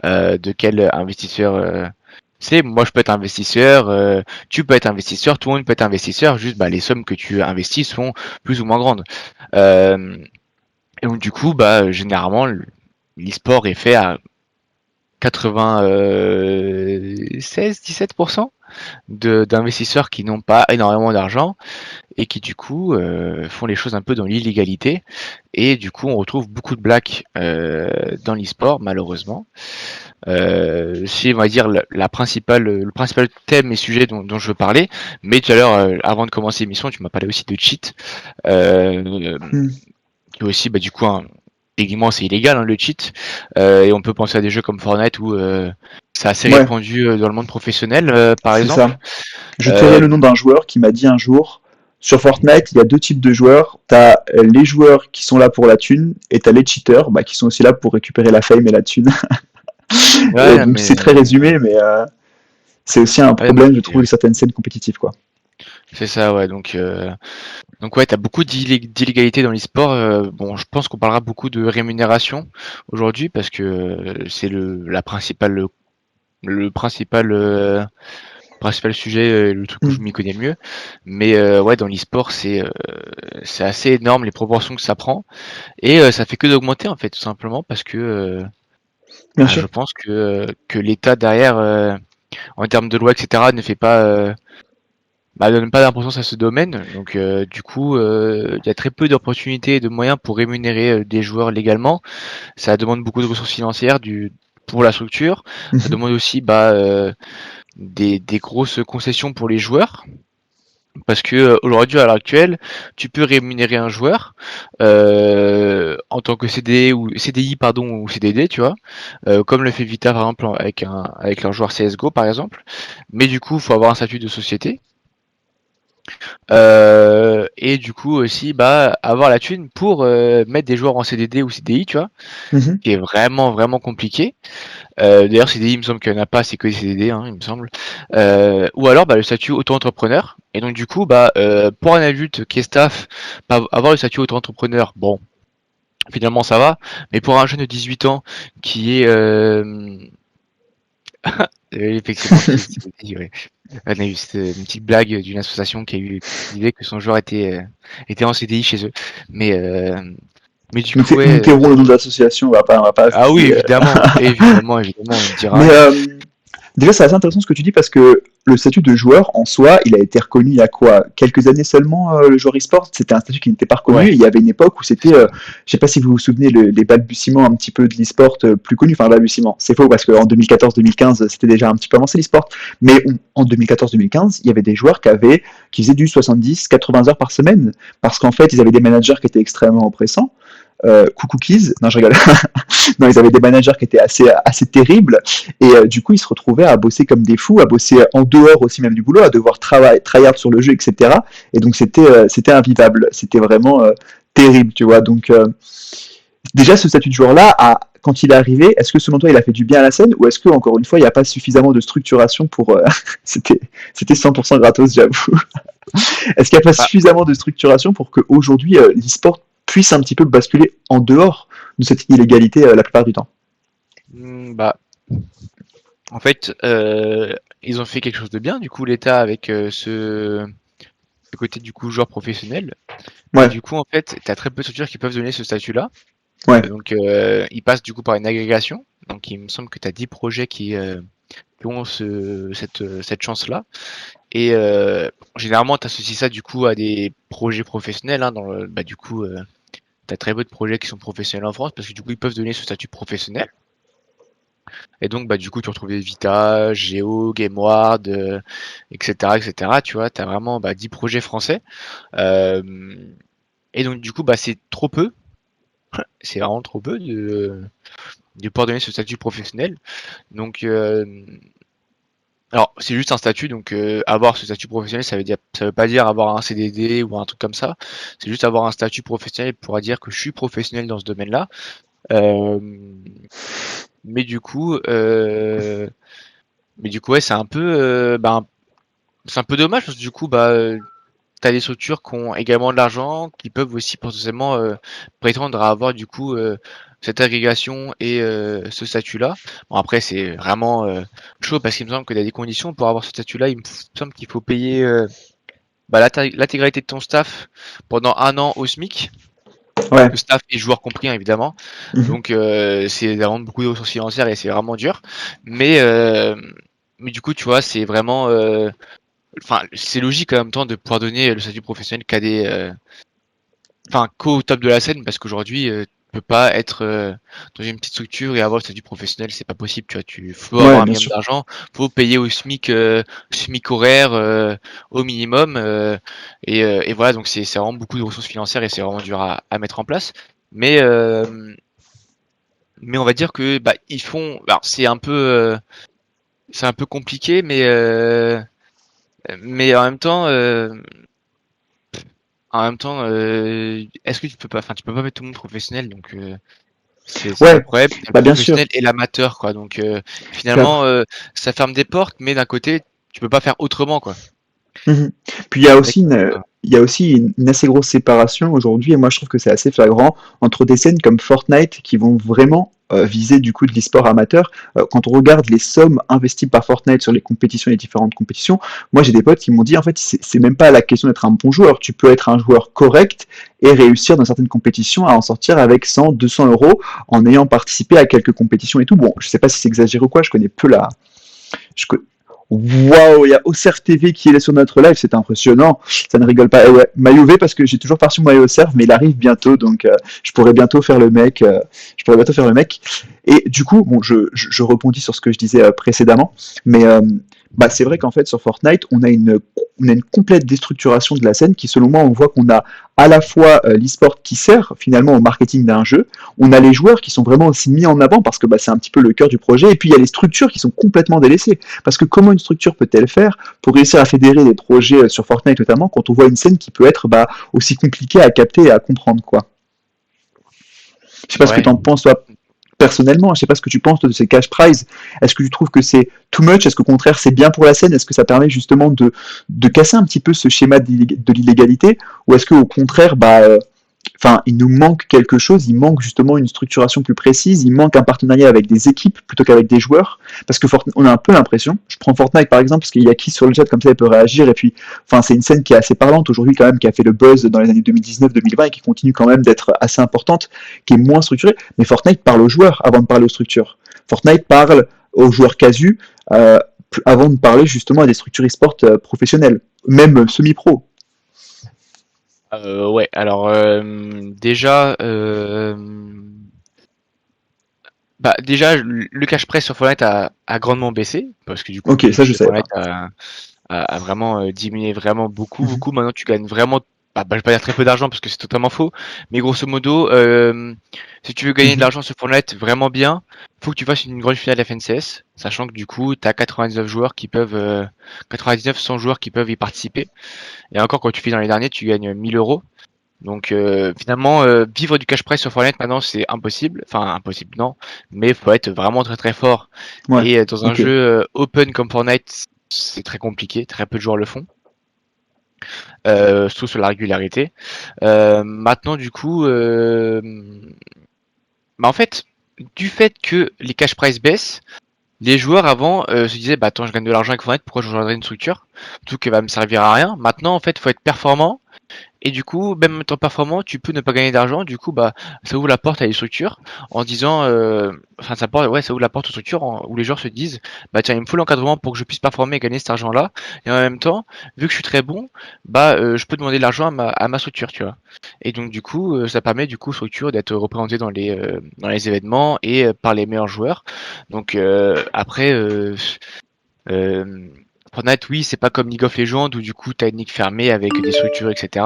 de quel investisseur c'est. Moi, je peux être investisseur, tu peux être investisseur, tout le monde peut être investisseur, juste bah, les sommes que tu investis sont plus ou moins grandes. Euh, et donc du coup, bah, généralement, l'e-sport est fait à 96-17% d'investisseurs qui n'ont pas énormément d'argent et qui du coup font les choses un peu dans l'illégalité. Et du coup, on retrouve beaucoup de blacks dans l'e-sport, malheureusement. C'est, on va dire, le principal thème et sujet dont je veux parler. Mais tout à l'heure, avant de commencer l'émission, tu m'as parlé aussi de cheat. Euh, Mhm. qui est aussi, bah, du coup, techniquement, c'est illégal, hein, le cheat. Et on peut penser à des jeux comme Fortnite où c'est assez Ouais, répandu dans le monde professionnel, par c'est exemple. ça. Je tairai Euh, le nom d'un joueur qui m'a dit un jour, sur Fortnite, il y a deux types de joueurs. Tu as les joueurs qui sont là pour la thune, et tu as les cheaters bah, qui sont aussi là pour récupérer la fame et la thune. Et ouais, donc mais c'est très résumé, mais c'est aussi un ouais, mais problème, je trouve, de certaines scènes compétitives. Quoi. c'est ça, ouais. Donc ouais, t'as beaucoup d'illégalité dans l'e-sport. Bon, je pense qu'on parlera beaucoup de rémunération aujourd'hui parce que c'est le principal principal sujet, le truc où je Mmh. m'y connais le mieux. Mais ouais, dans l'e-sport, c'est assez énorme les proportions que ça prend et ça fait que d'augmenter en fait, tout simplement parce que Bien je sûr. pense que l'État derrière, en termes de loi, etc., ne fait pas, donne pas d'importance à ce domaine. Donc du coup, il y a très peu d'opportunités et de moyens pour rémunérer des joueurs légalement. Ça demande beaucoup de ressources financières pour la structure. Ça Mmh. demande aussi des grosses concessions pour les joueurs. Parce que aujourd'hui, à l'heure actuelle, tu peux rémunérer un joueur en tant que CDI ou CDI pardon ou CDD, tu vois, comme le fait Vita par exemple avec leur joueur CS:GO par exemple. Mais du coup, il faut avoir un statut de société et du coup aussi avoir la thune pour mettre des joueurs en CDD ou CDI, tu vois, Mmh. qui est vraiment vraiment compliqué. D'ailleurs, CDI, il me semble qu'il n'y en a pas, c'est que des CDD, hein, il me semble. Ou alors le statut auto-entrepreneur. Et donc du coup, pour un adulte qui est staff, avoir le statut auto-entrepreneur, bon, finalement ça va. Mais pour un jeune de 18 ans qui est effectivement ouais. On a eu une petite blague d'une association qui disait que son joueur était en CDI chez eux. Mais du coup, Nous ouais. tairons le nom de l'association, on va pas Ah oui, citer. évidemment, évidemment, évidemment, on ne dira Mais rien. déjà, c'est assez intéressant ce que tu dis parce que le statut de joueur en soi, il a été reconnu il y a quoi? Quelques années seulement, le joueur e-sport, c'était un statut qui n'était pas reconnu. Ouais, Et il y avait une époque où c'est c'était, ça. je sais pas si vous vous souvenez, les balbutiements un petit peu de l'e-sport plus connu. Enfin, balbutiements, c'est faux parce qu'en 2014-2015, c'était déjà un petit peu avancé l'e-sport. Mais en 2014-2015, il y avait des joueurs qui faisaient du 70-80 heures par semaine parce qu'en fait, ils avaient des managers qui étaient extrêmement oppressants. Coucou Keys, non je rigole. Non, ils avaient des managers qui étaient assez terribles et du coup ils se retrouvaient à bosser comme des fous, à bosser en dehors aussi même du boulot, à devoir tryhard sur le jeu, etc. Et donc c'était invivable, c'était vraiment terrible, tu vois. Donc déjà ce statut de joueur là, quand il est arrivé, est-ce que selon toi il a fait du bien à la scène ou est-ce que encore une fois il n'y a pas suffisamment de structuration pour c'était 100% gratos, j'avoue. Est-ce qu'il n'y a pas Bah, suffisamment de structuration pour qu'aujourd'hui l'e-sport puisse un petit peu basculer en dehors de cette illégalité la plupart du temps? bah, en fait, ils ont fait quelque chose de bien, du coup, l'État avec ce côté du coup joueur professionnel. Mais Ouais, du coup, en fait, tu as très peu de structures qui peuvent donner ce statut-là. ouais. Donc, ils passent du coup par une agrégation. Donc, il me semble que tu as 10 projets qui ont cette chance-là. Et généralement, tu associes ça du coup à des projets professionnels. Hein, du coup, tu as très peu de projets qui sont professionnels en France parce que du coup, ils peuvent donner ce statut professionnel. Et donc, du coup, tu retrouves des Vita, Géo, GameWard, etc., etc. Tu vois, tu as vraiment 10 projets français. Euh, et donc, du coup, c'est trop peu. C'est vraiment trop peu de pouvoir donner ce statut professionnel. Donc, alors, c'est juste un statut. Donc, avoir ce statut professionnel, ça veut pas dire avoir un CDD ou un truc comme ça. C'est juste avoir un statut professionnel pour dire que je suis professionnel dans ce domaine-là. Euh, mais du coup, ouais, c'est un peu dommage parce que du coup, tu as des structures qui ont également de l'argent, qui peuvent aussi potentiellement prétendre à avoir du coup cette agrégation et ce statut-là. Bon, après, c'est vraiment chaud parce qu'il me semble qu'il y a des conditions pour avoir ce statut-là. Il me semble qu'il faut payer l'intégralité de ton staff pendant un an au SMIC. Ouais. Le staff et joueurs compris, hein, évidemment. Mhm. Donc, c'est vraiment beaucoup de ressources financières et c'est vraiment dur. Mais, euh, mais du coup, tu vois, c'est vraiment enfin, c'est logique en même temps de pouvoir donner le statut professionnel qu'au top de la scène parce qu'aujourd'hui, tu peux pas être dans une petite structure et avoir le statut professionnel, c'est pas possible. Tu faut avoir Ouais, un bien minimum sûr. d'argent, faut payer au SMIC horaire au minimum et voilà donc c'est vraiment beaucoup de ressources financières et c'est vraiment dur à mettre en place. Mais mais on va dire que ils font. Alors c'est un peu compliqué, mais en même temps, est-ce que tu peux pas, enfin, tu peux pas mettre tout le monde professionnel, donc c'est ça le Ouais, problème. Il y a le bah bien professionnel sûr. et l'amateur, quoi. Donc Puis finalement, ça ferme des portes, mais d'un côté, tu peux pas faire autrement, quoi. mhm. Puis Mec, il y a aussi une assez grosse séparation aujourd'hui, et moi je trouve que c'est assez flagrant entre des scènes comme Fortnite qui vont vraiment viser du coup de l'e-sport amateur. Quand on regarde les sommes investies par Fortnite sur les compétitions, les différentes compétitions, moi j'ai des potes qui m'ont dit en fait c'est même pas la question d'être un bon joueur, tu peux être un joueur correct et réussir dans certaines compétitions à en sortir avec 100, 200 euros en ayant participé à quelques compétitions et tout. Bon, je sais pas si c'est exagéré ou quoi, je connais peu la, je co- Waouh, il y a Auxerre TV qui est là sur notre live, c'est impressionnant, ça ne rigole pas. Et ouais, maillot V parce que j'ai toujours pas reçu mon maillot Auxerre, mais il arrive bientôt, donc je pourrais bientôt faire le mec. Je pourrais bientôt faire le mec. Et du coup, bon, je rebondis sur ce que je disais précédemment, mais bah, c'est vrai qu'en fait sur Fortnite, on a une complète déstructuration de la scène qui, selon moi, on voit qu'on a à la fois l'e-sport qui sert finalement au marketing d'un jeu, on a les joueurs qui sont vraiment aussi mis en avant parce que bah, c'est un petit peu le cœur du projet, et puis il y a les structures qui sont complètement délaissées. Parce que comment une structure peut-elle faire pour réussir à fédérer des projets sur Fortnite notamment quand on voit une scène qui peut être bah, aussi compliquée à capter et à comprendre quoi. Je sais pas ce que tu Ouais. en penses toi personnellement, je sais pas ce que tu penses de ces cash prizes. Est-ce que tu trouves que c'est too much? Est-ce qu'au contraire c'est bien pour la scène? Est-ce que ça permet justement de casser un petit peu ce schéma de l'illégalité? Ou est-ce qu'au contraire, bah, enfin, il nous manque quelque chose, il manque justement une structuration plus précise, il manque un partenariat avec des équipes plutôt qu'avec des joueurs, parce que on a un peu l'impression, je prends Fortnite par exemple, parce qu'il y a qui sur le chat comme ça, il peut réagir, et puis, enfin, c'est une scène qui est assez parlante aujourd'hui quand même, qui a fait le buzz dans les années 2019-2020 et qui continue quand même d'être assez importante, qui est moins structurée, mais Fortnite parle aux joueurs avant de parler aux structures. Fortnite parle aux joueurs casus avant de parler justement à des structures e-sport professionnelles, même semi-pro. Ouais, alors déjà, déjà le cash price sur Fortnite a grandement baissé parce que du coup le Ok, ça je budget de savais Fortnite pas. a vraiment diminué vraiment beaucoup, Mhm. beaucoup. Maintenant, tu gagnes vraiment, je vais pas dire très peu d'argent parce que c'est totalement faux, mais grosso modo, si tu veux gagner de Mhm. l'argent sur Fortnite vraiment bien, faut que tu fasses une grande finale FNCS, sachant que du coup, tu as 99 joueurs qui peuvent, 99, 100 joueurs qui peuvent y participer. Et encore, quand tu fais dans les derniers, tu gagnes 1000 euros. Donc finalement, vivre du cash prize sur Fortnite maintenant c'est impossible. Enfin impossible non, mais faut être vraiment très très fort. Ouais, Et dans un ok. jeu open comme Fortnite, c'est très compliqué, très peu de joueurs le font, surtout sur la régularité. Maintenant du coup, bah en fait, du fait que les cash prize baissent, les joueurs avant se disaient bah attends je gagne de l'argent avec Fortnite, pourquoi je rejoindrais une structure? Tout qui va me servir à rien. Maintenant en fait faut être performant. Et du coup, même en étant performant, tu peux ne pas gagner d'argent. Du coup, bah, ça ouvre la porte à des structures en disant, enfin, ça ouvre la porte aux structures où les joueurs se disent, bah tiens, il me faut l'encadrement pour que je puisse performer et gagner cet argent-là. Et en même temps, vu que je suis très bon, bah, je peux demander de l'argent à ma structure, tu vois. Et donc, du coup, ça permet du coup aux structures d'être représentées dans les événements et par les meilleurs joueurs. Donc, après, euh, Fortnite, oui, c'est pas comme League of Legends où du coup, t'as une ligue fermée avec des structures, etc.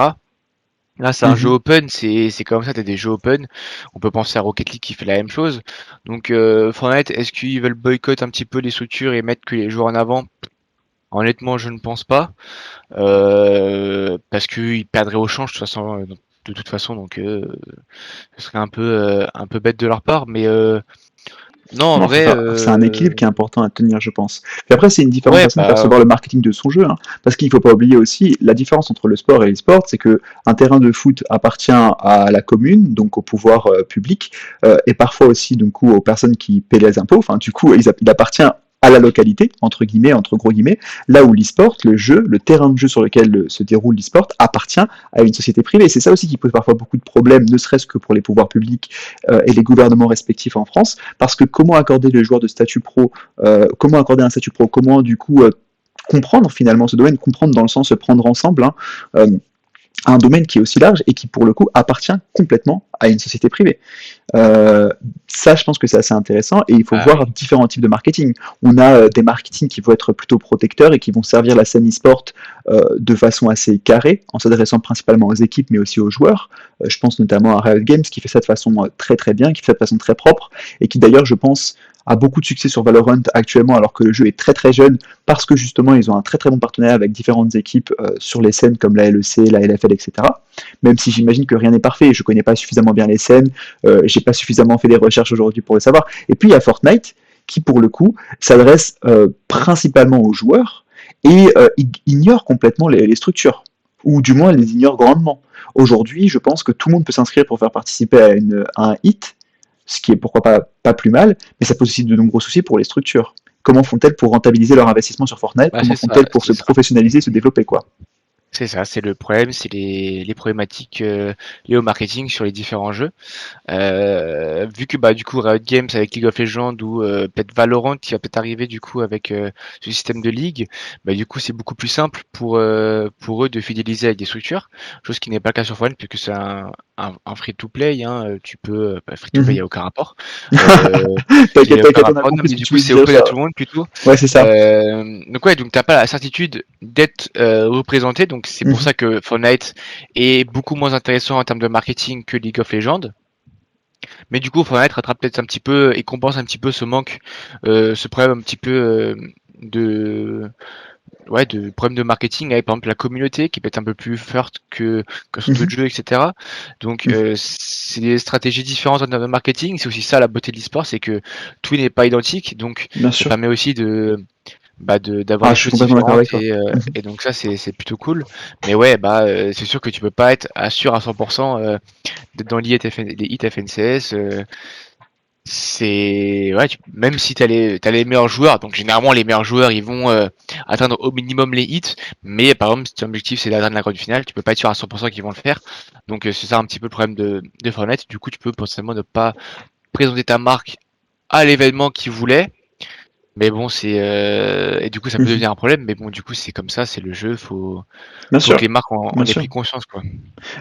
Là, c'est un jeu Mhm. open, c'est comme ça, t'as des jeux open. On peut penser à Rocket League qui fait la même chose. Donc, Fortnite, est-ce qu'ils veulent boycotter un petit peu les structures et mettre que les joueurs en avant? Honnêtement, je ne pense pas. Parce qu'ils perdraient au change de toute façon, donc ce serait un peu bête de leur part. Mais non, en Non, vrai, c'est un équilibre qui est important à tenir, je pense. Puis après, c'est une différente ouais, façon de bah, percevoir le marketing de son jeu, hein, parce qu'il ne faut pas oublier aussi la différence entre le sport et l'e-sport, c'est que un terrain de foot appartient à la commune, donc au pouvoir public, et parfois aussi du coup aux personnes qui paient les impôts. Enfin, du coup, il appartient à la localité, entre guillemets, entre gros guillemets, là où l'e-sport, le jeu, le terrain de jeu sur lequel se déroule l'e-sport, appartient à une société privée. C'est ça aussi qui pose parfois beaucoup de problèmes, ne serait-ce que pour les pouvoirs publics et les gouvernements respectifs en France, parce que comment accorder le joueur de statut pro, comment accorder un statut pro, comment du coup comprendre finalement ce domaine, comprendre dans le sens prendre ensemble, hein, un domaine qui est aussi large et qui pour le coup appartient complètement à une société privée. Euh, Ça, je pense que c'est assez intéressant et il faut ah voir oui. différents types de marketing. On a des marketing qui vont être plutôt protecteurs et qui vont servir la scène e-sport de façon assez carrée, en s'adressant principalement aux équipes mais aussi aux joueurs. Je pense notamment à Riot Games qui fait ça de façon très très bien, qui fait ça de façon très propre et qui d'ailleurs, je pense, a beaucoup de succès sur Valorant actuellement alors que le jeu est très très jeune parce que justement ils ont un très très bon partenariat avec différentes équipes sur les scènes comme la LEC, la LFL, etc. Même si j'imagine que rien n'est parfait, je connais pas suffisamment bien les scènes, j'ai pas suffisamment fait des recherches aujourd'hui pour le savoir. Et puis il y a Fortnite qui pour le coup s'adresse principalement aux joueurs et ignore complètement les structures, ou du moins les ignore grandement. Aujourd'hui, je pense que tout le monde peut s'inscrire pour faire participer à un hit, ce qui est pourquoi pas plus mal, mais ça pose aussi de nombreux soucis pour les structures. Comment font-elles pour rentabiliser leur investissement sur Fortnite? Bah, Comment c'est ça, font-elles pour c'est se ça. professionnaliser et se développer, quoi? C'est ça, c'est le problème, c'est les problématiques liées au marketing sur les différents jeux. Vu que bah du coup Riot Games avec League of Legends ou peut-être Valorant qui va peut-être arriver du coup avec ce système de ligue, bah du coup c'est beaucoup plus simple pour eux de fidéliser avec des structures, chose qui n'est pas le cas sur Fortnite puisque c'est un free-to-play, hein, tu peux free-to-play il y Mhm. a aucun rapport, euh, il T'inquiète, y a aucun t'inquiète, on a rapport, non compris mais ce que du tu coup veux c'est dire. open à tout le monde plutôt. Ouais, c'est ça. Donc ouais, donc t'as pas la certitude d'être représenté, donc c'est pour Mhm. ça que Fortnite est beaucoup moins intéressant en termes de marketing que League of Legends. Mais du coup, Fortnite rattrape peut-être un petit peu et compense un petit peu ce manque, ce problème un petit peu de, ouais, de problème de marketing avec par exemple la communauté qui peut être un peu plus forte que sur d'autres Mhm. jeux, etc. Donc Mhm. c'est des stratégies différentes en termes de marketing. C'est aussi ça la beauté de l'e-sport, c'est que tout n'est pas identique. Donc Bien ça sûr. permet aussi d'avoir Ah, des je suis choses complètement d'accord différentes avec toi. Mhm. et donc ça c'est plutôt cool. Mais ouais, c'est sûr que tu peux pas être sûr à 100% d'être dans les hits FNCS. C'est ouais, même si t'as les meilleurs joueurs, donc généralement les meilleurs joueurs ils vont atteindre au minimum les hits, mais par exemple si ton objectif c'est d'atteindre la grande finale, tu peux pas être sûr à 100% qu'ils vont le faire. Donc c'est ça un petit peu le problème de Fortnite. Du coup tu peux potentiellement ne pas présenter ta marque à l'événement qu'ils voulaient, mais bon c'est et du coup ça peut Mhm. devenir un problème, mais bon du coup c'est comme ça, c'est le jeu, Bien faut que sûr. les marques Bien en aient sûr. pris conscience quoi.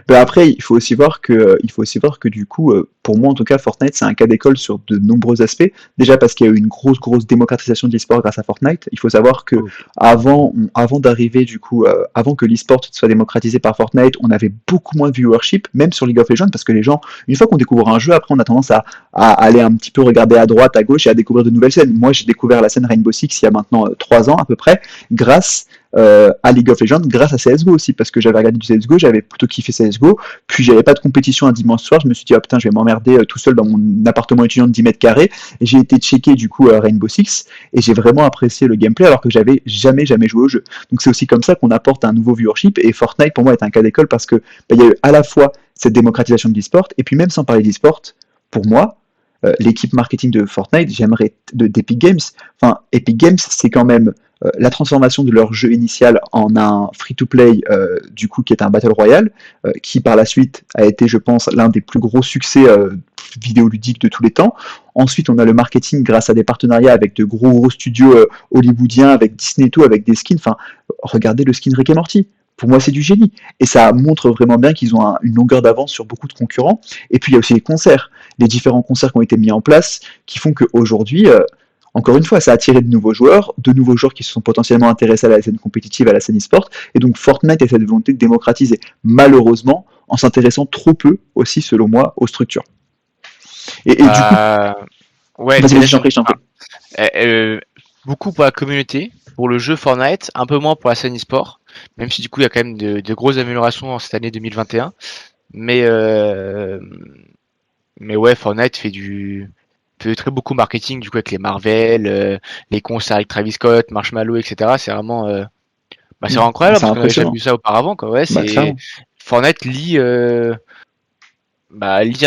Ben après, il faut aussi voir que du coup, pour moi en tout cas, Fortnite c'est un cas d'école sur de nombreux aspects. Déjà parce qu'il y a eu une grosse démocratisation de l'e-sport grâce à Fortnite. Il faut savoir que Ok. avant d'arriver du coup, avant que l'e-sport soit démocratisé par Fortnite, on avait beaucoup moins de viewership, même sur League of Legends, parce que les gens, une fois qu'on découvre un jeu, après on a tendance à aller un petit peu regarder à droite, à gauche et à découvrir de nouvelles scènes. Moi, j'ai découvert la scène Rainbow Six il y a maintenant 3 ans à peu près, grâce à League of Legends grâce à CSGO aussi, parce que j'avais regardé du CSGO, j'avais plutôt kiffé CSGO, puis j'avais pas de compétition un dimanche soir, je me suis dit, oh putain, je vais m'emmerder tout seul dans mon appartement étudiant de 10 mètres carrés, et j'ai été checker du coup Rainbow Six, et j'ai vraiment apprécié le gameplay alors que j'avais jamais joué au jeu. Donc c'est aussi comme ça qu'on apporte un nouveau viewership, et Fortnite pour moi est un cas d'école parce que il y a eu à la fois cette démocratisation de l'e-sport, et puis même sans parler d'e-sport, pour moi, l'équipe marketing de Fortnite, j'aimerais d'Epic Games. Enfin, Epic Games, c'est quand même la transformation de leur jeu initial en un free-to-play, du coup, qui est un Battle Royale, qui par la suite a été, je pense, l'un des plus gros succès vidéoludiques de tous les temps. Ensuite, on a le marketing grâce à des partenariats avec de gros studios hollywoodiens, avec Disney et tout, avec des skins. Enfin, regardez le skin Rick et Morty. Pour moi, c'est du génie. Et ça montre vraiment bien qu'ils ont une longueur d'avance sur beaucoup de concurrents. Et puis, il y a aussi les concerts, les différents concerts qui ont été mis en place, qui font qu'aujourd'hui, encore une fois, ça a attiré de nouveaux joueurs qui se sont potentiellement intéressés à la scène compétitive, à la scène e-sport, et donc Fortnite a cette volonté de démocratiser, malheureusement, en s'intéressant trop peu aussi, selon moi, aux structures. Et du coup, Bah ouais, vas-y, déjà vas-y, j'en prie. euh, euh, beaucoup pour la communauté, pour le jeu Fortnite, un peu moins pour la scène e-sport, même si du coup il y a quand même de grosses améliorations en cette année 2021. Mais, euh, mais ouais, Fortnite fait très beaucoup marketing du coup avec les Marvel, les concerts avec Travis Scott, Marshmallow, etc. C'est vraiment incroyable C'est parce qu'on n'avait jamais impressionnant. vu ça auparavant, quoi. Ouais, Bah, c'est clairement. Fortnite lie un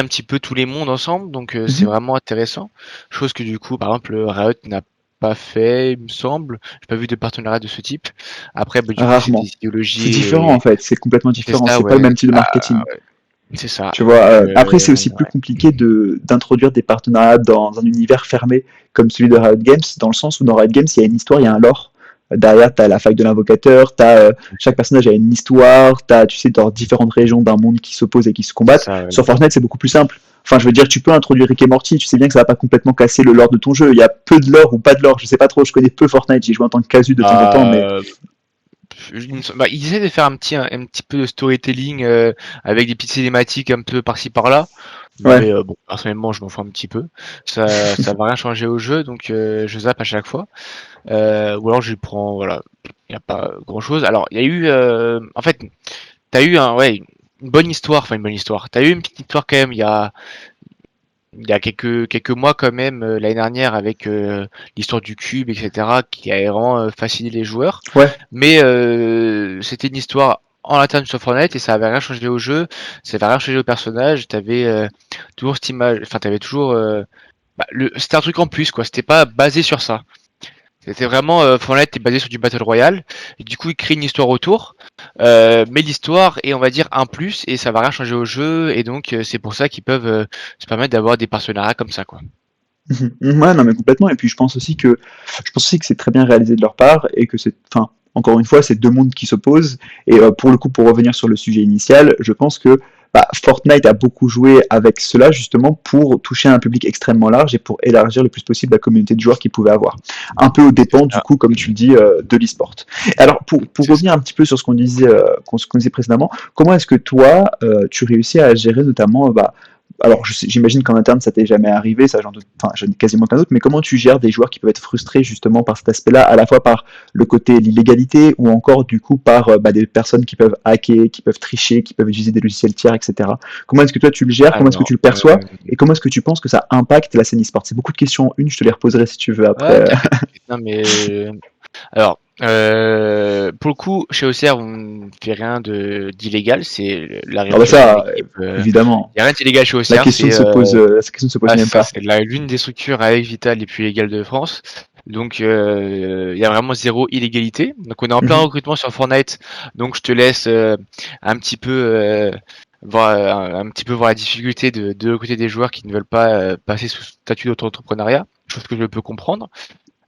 petit peu tous les mondes ensemble, donc c'est Mhm. vraiment intéressant. Chose que du coup, par exemple, Riot n'a pas fait, il me semble. J'ai pas vu de partenariat de ce type. Après, bah, du coup, c'est des Rarement. C'est idéologies différent, en et fait. C'est complètement c'est différent. ça, C'est pas le ouais. même type de marketing. C'est ça. Tu vois, Donc, après, c'est aussi plus compliqué d'introduire des partenariats dans un univers fermé comme celui de Riot Games, dans le sens où dans Riot Games, il y a une histoire, il y a un lore. Derrière, tu as la fac de l'invocateur, chaque personnage a une histoire, tu sais, dans différentes régions d'un monde qui s'opposent et qui se c'est combattent. ça, ouais. Sur Fortnite, c'est beaucoup plus simple. Enfin, je veux dire, tu peux introduire Rick et Morty, tu sais bien que ça va pas complètement casser le lore de ton jeu. Il y a peu de lore ou pas de lore, je sais pas trop, je connais peu Fortnite, j'y joue en tant que casu de temps en temps, mais Bah, ils essaient de faire un petit peu de storytelling avec des petites cinématiques un peu par-ci par-là. ouais. Mais bon, personnellement, je m'en fous un petit peu. Ça va rien changer au jeu, donc je zappe à chaque fois. Ou alors je prends, voilà, il n'y a pas grand-chose. Alors, il y a eu, en fait, t'as eu ouais, une bonne histoire, enfin une bonne histoire. T'as eu une petite histoire quand même il y a quelques mois quand même, l'année dernière avec l'histoire du cube, etc., qui a vraiment fasciné les joueurs. Ouais. Mais c'était une histoire en interne sur Fortnite et ça avait rien changé au jeu, ça avait rien changé au personnage. T'avais toujours cette image, enfin t'avais toujours, c'était un truc en plus quoi. C'était pas basé sur ça. C'était vraiment Fortnite est basé sur du Battle Royale. Et du coup, il crée une histoire autour. Mais l'histoire est, on va dire, un plus et ça va rien changer au jeu. Et donc, c'est pour ça qu'ils peuvent se permettre d'avoir des partenariats comme ça, quoi. Ouais, non, mais complètement. Et puis je pense aussi que c'est très bien réalisé de leur part et que c'est, enfin, encore une fois, c'est deux mondes qui s'opposent. Et pour le coup, pour revenir sur le sujet initial, je pense que Fortnite a beaucoup joué avec cela justement pour toucher un public extrêmement large et pour élargir le plus possible la communauté de joueurs qu'ils pouvaient avoir. Un peu aux dépens, du Ah, coup, comme tu le dis, de l'e-sport. Alors, pour c'est revenir ça. un petit peu sur ce ce qu'on disait précédemment, comment est-ce que toi, tu réussis à gérer notamment alors, j'imagine qu'en interne, ça t'est jamais arrivé, ça j'en doute, enfin, j'en ai quasiment qu'un doute, mais comment tu gères des joueurs qui peuvent être frustrés justement par cet aspect-là, à la fois par le côté l'illégalité ou encore du coup par des personnes qui peuvent hacker, qui peuvent tricher, qui peuvent utiliser des logiciels tiers, etc. Comment est-ce que toi tu le gères, comment est-ce que Alors, tu le perçois et comment est-ce que tu penses que ça impacte la scène e-sport? C'est beaucoup de questions en une, je te les reposerai si tu veux ouais, après. t'inquiète, t'inquiète. Non, mais alors, pour le coup, chez OCR, on ne fait rien de d'illégal. c'est la Ah bah réputation de ça, l'équipe. évidemment, Il y a rien d'illégal chez la OCR. question ne se pose, la question ne se pose Ah, même c'est ça, pas. c'est l'une des structures avec Vital les plus légales de France. Donc, il y a vraiment zéro illégalité. Donc, on est en plein Mhm. recrutement sur Fortnite. Donc, je te laisse un petit peu voir un petit peu voir la difficulté de recruter des joueurs qui ne veulent pas passer sous statut d'auto-entrepreneuriat, chose que je peux comprendre.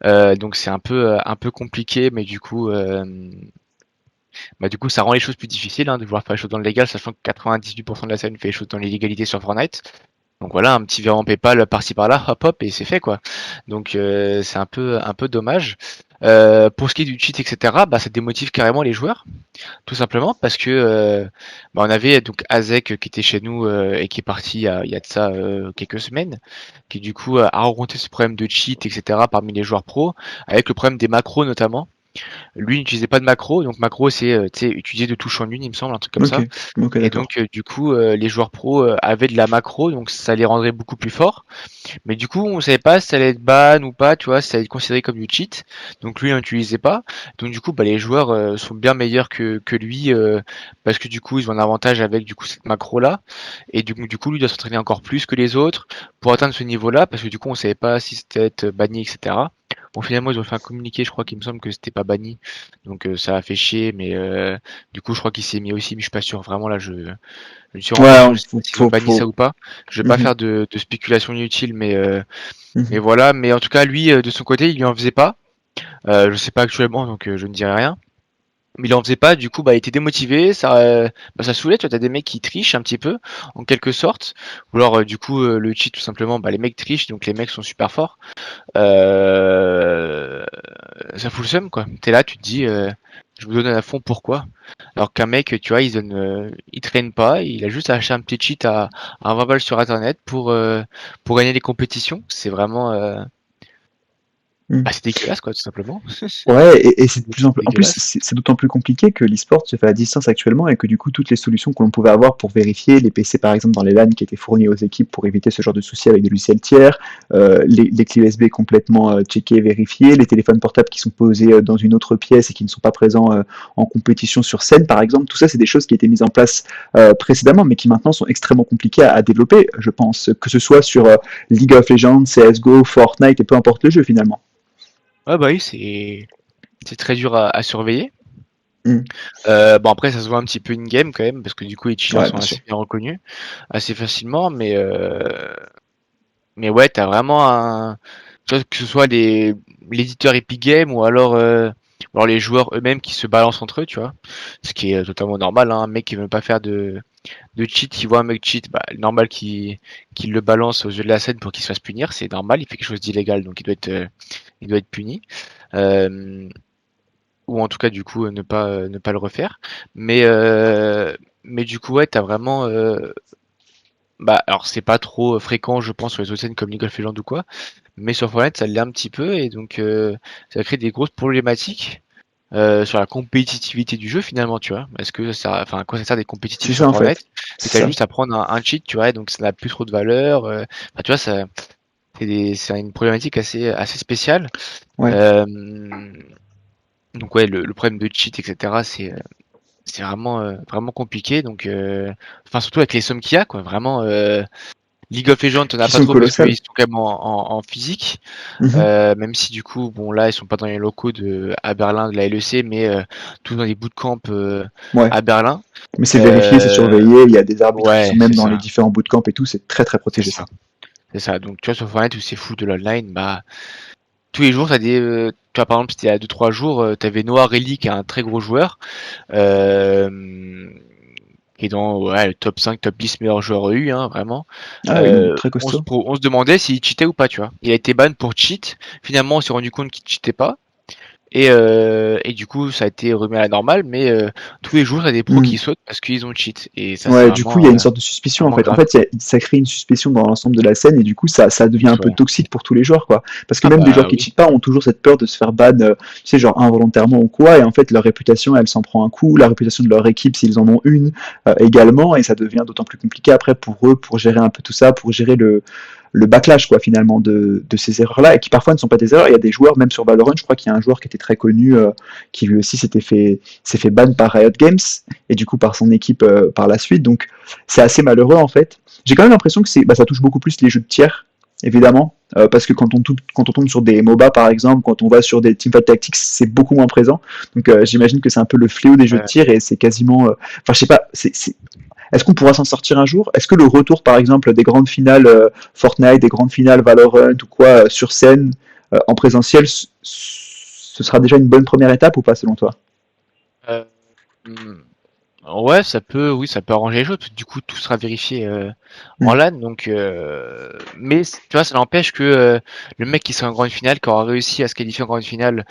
Donc, c'est un peu compliqué, mais du coup, ça rend les choses plus difficiles de vouloir faire les choses dans le légal, sachant que 98% de la scène fait les choses dans l'illégalité sur Fortnite. Donc voilà, un petit virement PayPal par-ci par-là, hop hop, et c'est fait quoi. Donc c'est un peu dommage. Pour ce qui est du cheat, etc., ça démotive carrément les joueurs, tout simplement parce que on avait donc Azek qui était chez nous et qui est parti il y a de ça quelques semaines, qui du coup a rencontré ce problème de cheat, etc. parmi les joueurs pros, avec le problème des macros notamment. Lui n'utilisait pas de macro, donc macro c'est tu sais utiliser de touche en une, il me semble, un truc comme Ok, ça. ok, Et d'accord. donc du coup les joueurs pros avaient de la macro, donc ça les rendrait beaucoup plus forts. Mais du coup, on savait pas si ça allait être ban ou pas, tu vois, si ça allait être considéré comme du cheat. Donc lui, il n'utilisait pas. Donc du coup, les joueurs sont bien meilleurs que lui parce que du coup, ils ont un avantage avec du coup cette macro là. Et du coup, lui doit s'entraîner encore plus que les autres pour atteindre ce niveau-là parce que du coup, on savait pas si c'était être banni, etc. Bon, finalement, ils ont fait un communiqué, je crois qu'il me semble que c'était pas banni. Donc ça a fait chier, mais du coup, je crois qu'il s'est mis aussi, mais je suis pas sûr. Vraiment, là, je ne suis vraiment pas Ouais, sûr, je sais pas s'ils ont banni ça ou pas. Je vais pas Mhm, faire de spéculation inutile, mais mhm. voilà. Mais en tout cas, lui, de son côté, il lui en faisait pas. Je sais pas actuellement, donc je ne dirai rien. Mais il en faisait pas, du coup, il était démotivé, ça saoulait, tu vois, t'as des mecs qui trichent un petit peu, en quelque sorte. Ou alors, du coup, le cheat, tout simplement, les mecs trichent, donc les mecs sont super forts. Euh, Ça fout le seum, quoi. T'es là, tu te dis, je me donne à fond, pourquoi? Alors qu'un mec, tu vois, il traîne pas, il a juste acheté un petit cheat à 20 balles sur internet pour gagner les compétitions. C'est vraiment, Mhm. c'est dégueulasse, quoi, tout simplement. Ouais, et c'est de plus en C'est plus. En plus, dégueulasse. c'est d'autant plus compliqué que l'e-sport se fait à distance actuellement et que du coup, toutes les solutions que l'on pouvait avoir pour vérifier, les PC par exemple dans les LAN qui étaient fournis aux équipes pour éviter ce genre de soucis avec des logiciels tiers, les clés USB complètement checkées, vérifiées, les téléphones portables qui sont posés dans une autre pièce et qui ne sont pas présents en compétition sur scène par exemple, tout ça, c'est des choses qui étaient mises en place précédemment, mais qui maintenant sont extrêmement compliquées à développer, je pense, que ce soit sur League of Legends, CSGO, Fortnite et peu importe le jeu finalement. Ouais, bah oui, c'est très dur à surveiller. Mm. Bon après ça se voit un petit peu in-game quand même parce que du coup les cheaters Ouais, sont bien sûr. assez bien reconnus assez facilement mais ouais t'as vraiment tu vois, que ce soit l'éditeur Epic Games ou alors les joueurs eux-mêmes qui se balancent entre eux tu vois ce qui est totalement normal un mec qui veut pas faire de cheat qui voit un mec cheat normal qu'il le balance aux yeux de la scène pour qu'il se fasse punir c'est normal il fait quelque chose d'illégal donc il doit être puni. Euh, ou en tout cas du coup ne pas le refaire. Mais mais du coup ouais t'as vraiment alors c'est pas trop fréquent je pense sur les autres scènes comme League of Legends ou quoi, mais sur Fortnite ça l'est un petit peu et donc ça crée des grosses problématiques sur la compétitivité du jeu finalement tu vois. Est-ce que ça enfin à quoi ça sert des compétitifs C'est sur ça en fait. Fortnite si C'est t'as ça. juste à prendre un cheat tu vois et donc ça n'a plus trop de valeur enfin, tu vois ça c'est une problématique assez spéciale. Ouais. Euh, donc ouais le problème de cheat etc c'est vraiment compliqué. Donc, enfin, surtout avec les sommes qu'il y a, quoi. Vraiment, League of Legends, t'en as Qui pas sont trop parce colossales. qu'ils sont quand même en physique. Mhm. Même si du coup, bon là, ils sont pas dans les locaux à Berlin de la LEC, mais tous dans les bootcamps Ouais. à Berlin. Mais c'est vérifié, c'est Euh, surveillé. Il y a des arbitres qui sont ouais, même c'est dans les ça, différents bootcamps et tout. C'est très très c'est protégé ça. ça, c'est ça. Donc tu vois sur Fortnite où c'est fou de l'online, bah tous les jours t'as tu vois par exemple c'était il y a 2-3 jours, t'avais Noah Relly qui est un très gros joueur, qui est dans ouais, le top 5, top 10 meilleurs joueurs EU, hein, vraiment. Ah oui, non, très costaud. On se demandait s'il cheatait ou pas, tu vois. Il a été ban pour cheat. Finalement, on s'est rendu compte qu'il cheatait pas. Et du coup, ça a été remis à la normale, mais tous les jours, il y a des pros Hmm. qui sautent parce qu'ils ont cheat. Et ça, c'est Ouais, du coup, il y a une sorte de suspicion en vraiment fait. En grave. fait, ça crée une suspicion dans l'ensemble de la scène et du coup, ça devient un peu Ouais. toxique pour tous les joueurs, quoi. Parce que Ah même des joueurs bah qui oui. cheatent pas ont toujours cette peur de se faire ban, tu sais, genre involontairement ou quoi. Et en fait, leur réputation, elle s'en prend un coup. La réputation de leur équipe, s'ils en ont une, également. Et ça devient d'autant plus compliqué après pour eux, pour gérer un peu tout ça, pour gérer le backlash quoi finalement de ces erreurs-là et qui parfois ne sont pas des erreurs. Il y a des joueurs même sur Valorant, je crois qu'il y a un joueur qui était très connu qui lui aussi s'est fait ban par Riot Games et du coup par son équipe par la suite. Donc c'est assez malheureux en fait. J'ai quand même l'impression que ça touche beaucoup plus les jeux de tiers évidemment parce que quand on tombe sur des MOBA par exemple, quand on va sur des Teamfight Tactics, c'est beaucoup moins présent. Donc j'imagine que c'est un peu le fléau des jeux de Ouais. tir et c'est quasiment enfin je sais pas, est-ce qu'on pourra s'en sortir un jour? Est-ce que le retour, par exemple, des grandes finales Fortnite, des grandes finales Valorant ou quoi sur scène en présentiel, ce sera déjà une bonne première étape ou pas selon toi? Euh, Ouais, oui, ça peut arranger les choses, parce que du coup, tout sera vérifié en Hmm. LAN, donc mais tu vois, ça n'empêche que le mec qui sera en grande finale, qui aura réussi à se qualifier en grande finale,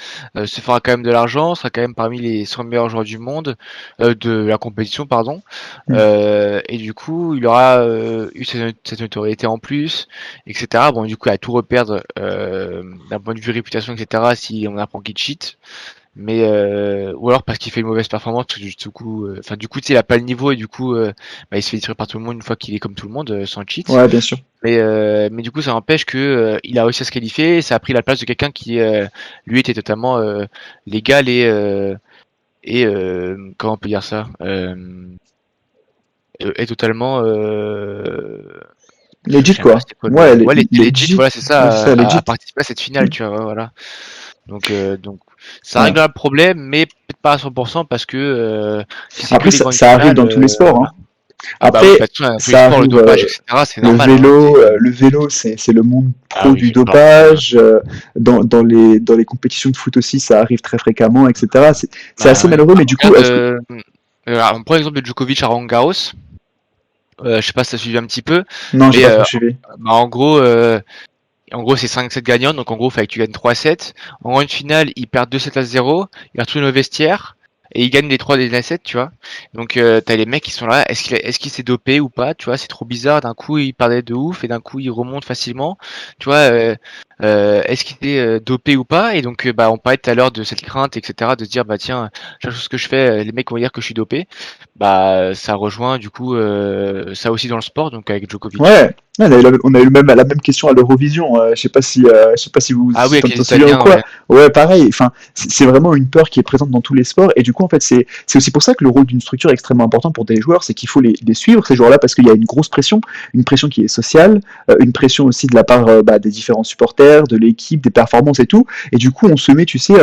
se fera quand même de l'argent, sera quand même parmi les 100 meilleurs joueurs du monde, de la compétition, pardon. Hmm. Et du coup, il aura eu cette notoriété en plus, etc. Bon, du coup, il va tout reperdre d'un point de vue réputation, etc. Si on apprend qu'il cheat. Mais ou alors parce qu'il fait une mauvaise performance, parce que du coup, enfin du coup, tu sais, il a pas le niveau et du coup, bah, il se fait détruire par tout le monde une fois qu'il est comme tout le monde, sans cheat. Ouais, bien sûr. Mais du coup, ça empêche que il a réussi à se qualifier. Et ça a pris la place de quelqu'un qui, lui, était totalement légal et comment on peut dire ça, est totalement, je Legit, sais même pas quoi. c'était quoi le, Ouais, ouais, les legit, legit. voilà, c'est Ouais, c'est ça, ça, à legit. participer à cette finale, Hmm. tu vois, voilà. Donc ça Ouais. réglera le problème, mais peut-être pas à 100% parce que si c'est que Après, les grandes ça arrive finales, dans tous les sports, hein. voilà. Ah bah oui, Après, bah, de toute façon, tous les ça sports, le arrive dopage, etc., c'est normal, hein. le vélo, c'est le monde Ah pro oui, du le sport, voilà. dopage. Dans les compétitions de foot aussi, ça arrive très fréquemment, etc. C'est assez Bah ouais. malheureux, Bah, mais du coup, regarde, est-ce que on prend l'exemple de Djokovic à Roland Garros. Je sais pas si t'as suivi un petit peu, non, j'ai mais pas trop suivi. bah, en gros, c'est 5-7 gagnants, donc en gros, il fallait que tu gagnes 3-7. En grande finale, ils perdent 2-7-0, ils retournent au vestiaire, et ils gagnent les 3 des 7, tu vois. Donc, t'as les mecs qui sont là, est-ce qu'il s'est dopé ou pas, tu vois, c'est trop bizarre, d'un coup, il perdait de ouf, et d'un coup, il remonte facilement, tu vois, est-ce qu'il était dopé ou pas, et donc, bah, on parlait tout à l'heure de cette crainte, etc., de se dire, bah, tiens, chaque chose que je fais, les mecs vont dire que je suis dopé, bah, ça rejoint, du coup, ça aussi dans le sport, donc avec Djokovic. Ouais, on a eu même la même question à l'Eurovision. Je sais pas si vous Ah oui, avec les t'en souviens ou Italiens, quoi. ouais. Ouais, pareil. Enfin, c'est vraiment une peur qui est présente dans tous les sports. Et du coup, en fait, c'est aussi pour ça que le rôle d'une structure est extrêmement important pour des joueurs, c'est qu'il faut les suivre ces joueurs-là parce qu'il y a une grosse pression, une pression qui est sociale, une pression aussi de la part des différents supporters, de l'équipe, des performances et tout. Et du coup, on se met, tu sais,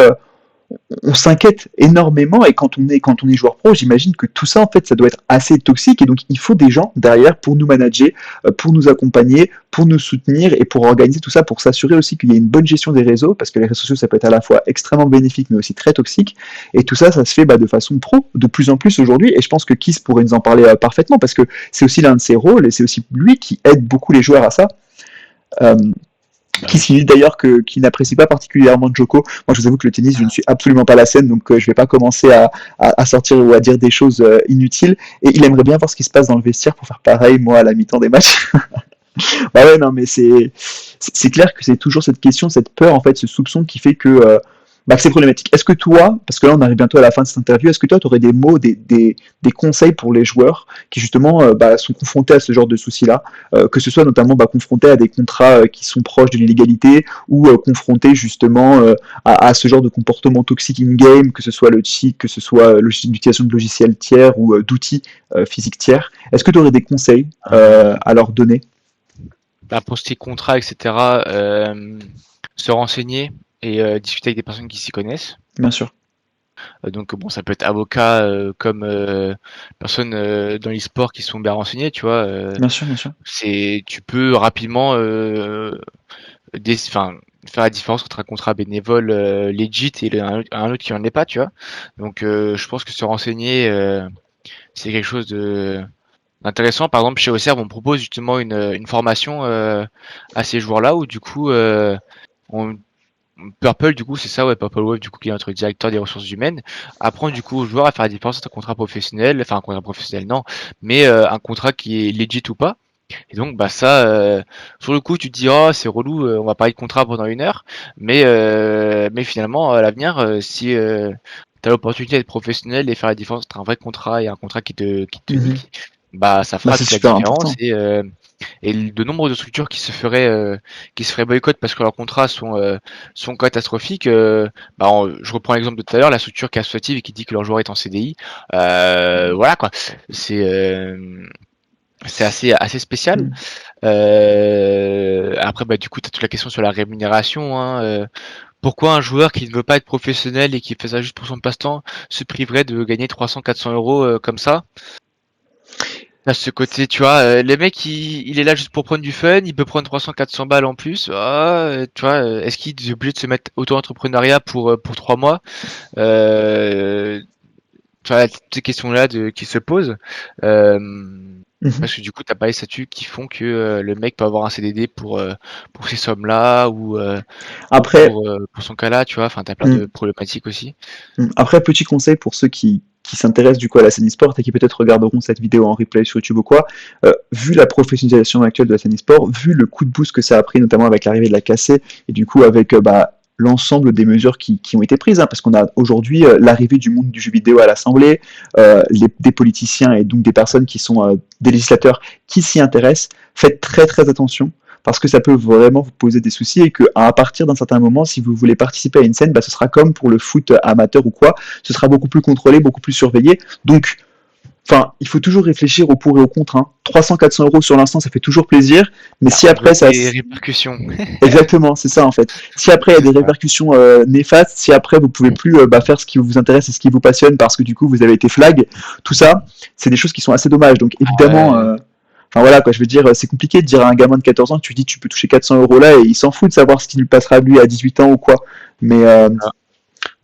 on s'inquiète énormément et quand on est joueur pro, j'imagine que tout ça en fait ça doit être assez toxique et donc il faut des gens derrière pour nous manager, pour nous accompagner, pour nous soutenir et pour organiser tout ça, pour s'assurer aussi qu'il y a une bonne gestion des réseaux parce que les réseaux sociaux ça peut être à la fois extrêmement bénéfique mais aussi très toxique et tout ça ça se fait de façon pro de plus en plus aujourd'hui et je pense que Kiss pourrait nous en parler parfaitement parce que c'est aussi l'un de ses rôles et c'est aussi lui qui aide beaucoup les joueurs à ça. Euh, Bah qui oui. signifie d'ailleurs qui n'apprécie pas particulièrement Joko. Moi, je vous avoue que le tennis, je ne suis absolument pas la scène, donc je vais pas commencer à sortir ou à dire des choses inutiles. Et il aimerait bien voir ce qui se passe dans le vestiaire pour faire pareil, moi, à la mi-temps des matchs. Bah ouais, non, mais c'est clair que c'est toujours cette question, cette peur, en fait, ce soupçon qui fait que Bah, que c'est problématique. Est-ce que toi, parce que là on arrive bientôt à la fin de cette interview, est-ce que toi tu aurais des mots, des conseils pour les joueurs qui justement bah, sont confrontés à ce genre de soucis-là, que ce soit notamment bah, confrontés à des contrats qui sont proches de l'illégalité ou confrontés justement à ce genre de comportement toxique in-game, que ce soit le cheat, que ce soit l'utilisation de logiciels tiers ou d'outils physiques tiers. Est-ce que tu aurais des conseils à leur donner? Bah, pour ce qui est contrat, etc., se renseigner et discuter avec des personnes qui s'y connaissent. Bien sûr, Donc bon, ça peut être avocat comme personnes dans l'e-sport qui sont bien renseignées, tu vois. bien sûr, bien sûr. Tu peux rapidement enfin, faire la différence entre un contrat bénévole legit et un autre qui en est pas, tu vois. Donc je pense que se renseigner, c'est quelque chose d'intéressant. Par exemple, chez OCR, on propose justement une formation à ces joueurs-là où du coup, on, Purple, du coup, c'est ça, ouais, Purple Wave, du coup, qui est notre directeur des ressources humaines, apprend du coup aux joueurs à faire la différence entre un contrat professionnel, enfin un contrat professionnel, non, mais un contrat qui est legit ou pas. Et donc, bah ça, sur le coup, tu te dis, oh, c'est relou, on va parler de contrat pendant 1 heure, mais finalement, à l'avenir, si tu as l'opportunité d'être professionnel et faire la différence entre un vrai contrat et un contrat qui te Mhm. nique, bah ça Bah, fera c'est toute la super différence important. et de nombre de structures qui se feraient boycott parce que leurs contrats sont catastrophiques. Je reprends l'exemple de tout à l'heure, la structure qui est associative et qui dit que leur joueur est en CDI. Voilà quoi. C'est euh, c'est assez spécial. Mhm. Après, bah, du coup, tu as toute la question sur la rémunération. Hein, pourquoi un joueur qui ne veut pas être professionnel et qui fait ça juste pour son passe-temps se priverait de gagner 300-400 euros comme ça? À ce côté, tu vois, le mec, il est là juste pour prendre du fun, il peut prendre 300-400 balles en plus. Tu vois, est-ce qu'il est obligé de se mettre auto-entrepreneuriat pour 3 mois? Euh, Tu vois, toutes ces questions-là qui se posent. Euh, Mhm. Parce que du coup, t'as pas les statuts qui font que le mec peut avoir un CDD pour ces sommes-là ou Après, pour son cas-là, tu vois. Enfin, t'as plein de mm, problématiques aussi. après, petit conseil pour ceux qui s'intéressent du coup à la scène e-sport et qui peut-être regarderont cette vidéo en replay sur YouTube ou quoi, vu la professionnalisation actuelle de la scène e-sport, vu le coup de boost que ça a pris notamment avec l'arrivée de la KC et du coup avec bah, l'ensemble des mesures qui ont été prises, hein, parce qu'on a aujourd'hui l'arrivée du monde du jeu vidéo à l'Assemblée, des politiciens et donc des personnes qui sont des législateurs qui s'y intéressent, faites très très attention parce que ça peut vraiment vous poser des soucis et que à partir d'un certain moment, si vous voulez participer à une scène, bah, ce sera comme pour le foot amateur ou quoi, ce sera beaucoup plus contrôlé, beaucoup plus surveillé. Donc, enfin, il faut toujours réfléchir au pour et au contre. Hein. 300-400 euros sur l'instant, ça fait toujours plaisir, mais Bah, si on veut après ça, des répercussions. exactement, c'est ça en fait. Si après il y a C'est des ça. répercussions néfastes, si après vous pouvez plus bah, faire ce qui vous intéresse et ce qui vous passionne parce que du coup vous avez été flag, tout ça, c'est des choses qui sont assez dommages. Donc évidemment, Ouais. enfin voilà quoi, je veux dire, c'est compliqué de dire à un gamin de 14 ans que tu dis tu peux toucher 400 euros là et il s'en fout de savoir ce qui lui passera à lui à 18 ans ou quoi. Mais,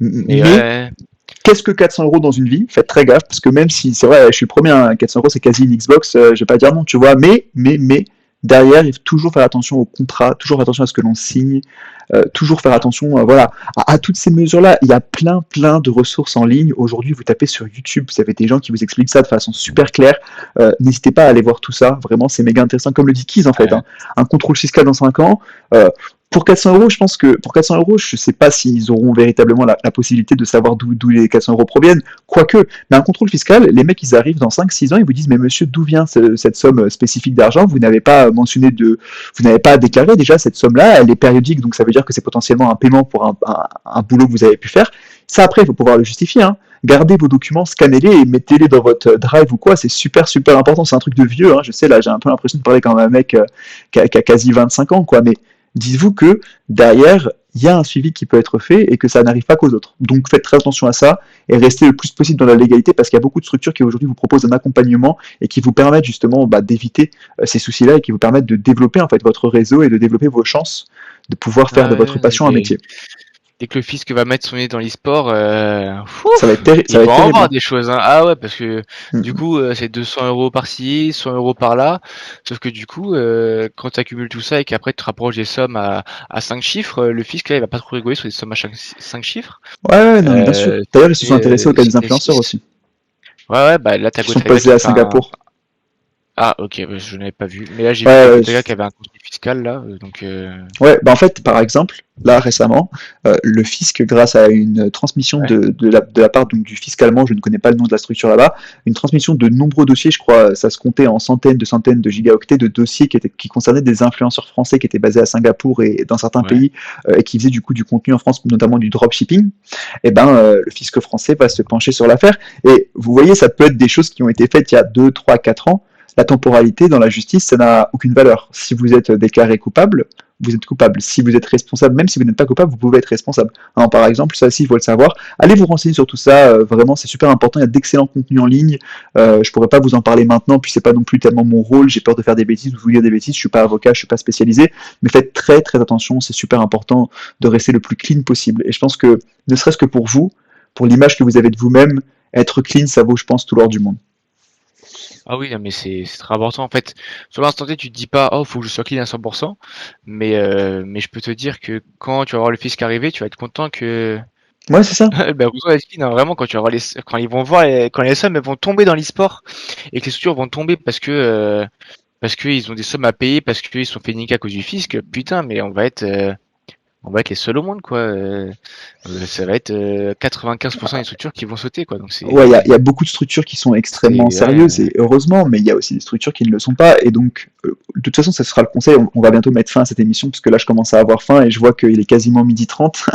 Mais mais ouais. qu'est-ce que 400 euros dans une vie? Faites très gaffe parce que même si c'est vrai, je suis le premier, hein, 400 euros c'est quasi une Xbox, je vais pas dire non, tu vois, mais derrière, il faut toujours faire attention au contrat, toujours faire attention à ce que l'on signe, toujours faire attention voilà, à toutes ces mesures-là. Il y a plein de ressources en ligne. Aujourd'hui, vous tapez sur YouTube, vous avez des gens qui vous expliquent ça de façon super claire. N'hésitez pas à aller voir tout ça. Vraiment, c'est méga intéressant. Comme le dit Keys, en fait. Ouais. Hein. Un contrôle fiscal dans 5 ans. Pour 400 euros, je pense que pour 400 euros, je ne sais pas s'ils auront véritablement la possibilité de savoir d'où les 400 euros proviennent, quoique, mais un contrôle fiscal, les mecs, ils arrivent dans 5-6 ans, ils vous disent, mais monsieur, d'où vient cette somme spécifique d'argent? Vous n'avez pas mentionné vous n'avez pas déclaré déjà cette somme-là, elle est périodique, donc ça veut dire que c'est potentiellement un paiement pour un boulot que vous avez pu faire. Ça, après, il faut pouvoir le justifier, hein. Gardez vos documents, scannez-les et mettez-les dans votre drive ou quoi, c'est super important, c'est un truc de vieux, hein. Je sais, là, j'ai un peu l'impression de parler comme un mec qui a quasi 25 ans, quoi, mais dites-vous que derrière, il y a un suivi qui peut être fait et que ça n'arrive pas qu'aux autres. Donc faites très attention à ça et restez le plus possible dans la légalité parce qu'il y a beaucoup de structures qui aujourd'hui vous proposent un accompagnement et qui vous permettent justement bah, d'éviter ces soucis-là et qui vous permettent de développer en fait votre réseau et de développer vos chances de pouvoir faire de votre Ouais, passion un métier. dès que le fisc va mettre son nez dans l'e-sport, Ça il va va être en terrible. voir Hein. des choses. Hein. Ah ouais, parce que du Mm. coup, c'est 200 euros par-ci, 100 euros par-là. Sauf que du coup, quand tu accumules tout ça et qu'après tu te rapproches des sommes à 5 chiffres, le fisc là, il va pas trop rigoler sur des sommes à 5 chiffres. Ouais, non mais bien sûr. D'ailleurs, ils se sont intéressés au cas des Si t'es influenceurs 6. aussi, Ouais, ouais, bah là, t'as qui sont GoTymer posés qui à fait un, Singapour. Ah, ok, bah, je n'avais pas vu. Mais là, j'ai vu qu'il y avait Ouais, quelqu'un qui avait un conseiller fiscal là, donc ouais, bah en fait, par exemple, là récemment, le fisc, grâce à une transmission ouais, de la part donc, du fisc allemand, je ne connais pas le nom de la structure là-bas, une transmission de nombreux dossiers, je crois, ça se comptait en centaines de gigaoctets de dossiers qui concernaient des influenceurs français qui étaient basés à Singapour et dans certains ouais. pays et qui faisaient du coup du contenu en France, notamment du dropshipping. Et ben, le fisc français va se pencher sur l'affaire. Et vous voyez, ça peut être des choses qui ont été faites il y a 2, 3, 4 ans. La temporalité dans la justice, ça n'a aucune valeur. Si vous êtes déclaré coupable, vous êtes coupable. Si vous êtes responsable, même si vous n'êtes pas coupable, vous pouvez être responsable. Alors, par exemple, ça aussi, il faut le savoir. Allez vous renseigner sur tout ça. Vraiment, c'est super important. Il y a d'excellents contenus en ligne. Je pourrais pas vous en parler maintenant, puis c'est pas non plus tellement mon rôle. J'ai peur de faire des bêtises, de vous dire des bêtises. Je suis pas avocat, je suis pas spécialisé. Mais faites très très attention. C'est super important de rester le plus clean possible. Et je pense que, ne serait-ce que pour vous, pour l'image que vous avez de vous-même, être clean, ça vaut, je pense, tout l'or du monde. Ah oui, non, mais c'est très important en fait. Sur l'instant T, tu te dis pas, oh, faut que je sois clean à 100%, mais je peux te dire que quand tu vas voir le fisc arriver, tu vas être content que Ouais, c'est ça. bah, vous être clean, hein, vraiment quand tu vas voir quand ils vont voir quand les sommes elles vont tomber dans l'e-sport et que les structures vont tomber parce que ils ont des sommes à payer parce qu'ils se sont fait niquer à cause du fisc, putain, mais on va être les seuls au monde, quoi. Ça va être 95% des structures qui vont sauter, quoi. Donc Ouais, il y a beaucoup de structures qui sont extrêmement ouais, sérieuses et heureusement, mais il y a aussi des structures qui ne le sont pas. Et donc, de toute façon, ça sera le conseil. On va bientôt mettre fin à cette émission parce que là, je commence à avoir faim et je vois qu'il est quasiment 12h30.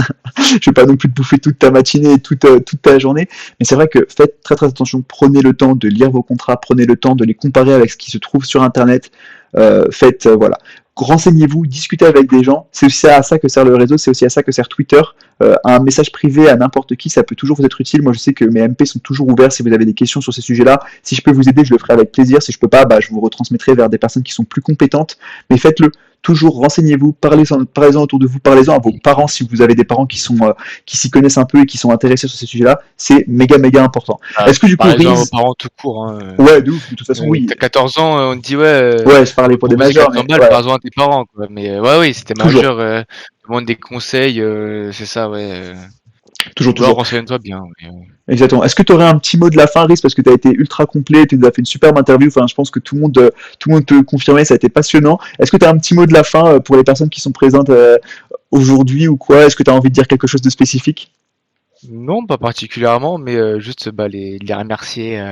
Je vais pas non plus te bouffer toute ta matinée et toute ta journée. Mais c'est vrai que faites très très attention. Prenez le temps de lire vos contrats, prenez le temps de les comparer avec ce qui se trouve sur Internet. Voilà. Renseignez-vous, discutez avec des gens. C'est aussi à ça que sert le réseau, c'est aussi à ça que sert Twitter. Un message privé à n'importe qui, ça peut toujours vous être utile. Moi, je sais que mes MP sont toujours ouverts si vous avez des questions sur ces sujets-là. Si je peux vous aider, je le ferai avec plaisir. Si je peux pas, bah, je vous retransmettrai vers des personnes qui sont plus compétentes. Mais faites-le. Toujours, renseignez-vous, parlez-en autour de vous, parlez-en à vos parents si vous avez des parents qui s'y connaissent un peu et qui sont intéressés sur ces sujets-là. C'est méga méga important. bah, Est-ce que du coup, parlez-en à vos Riz, parents tout court, hein. ouais, de ouf, de toute façon, oui. T'as 14 ans, on te dit ouais, Ouais, je parlais pour des pour poser majeurs, 400 mais balles, ouais, parle-en à tes parents, quoi. Mais ouais, oui, si t'es toujours, majeur, demande des conseils, c'est ça, ouais. toujours, Ouais, toujours. renseigne-toi bien. Ouais. Exactement. Est-ce que tu aurais un petit mot de la fin, Riz, parce que tu as été ultra complet, tu nous as fait une superbe interview. Enfin, je pense que tout le monde peut confirmer, ça a été passionnant. Est-ce que tu as un petit mot de la fin pour les personnes qui sont présentes aujourd'hui ou quoi? Est-ce que tu as envie de dire quelque chose de spécifique? Non, pas particulièrement, mais juste bah, les remercier.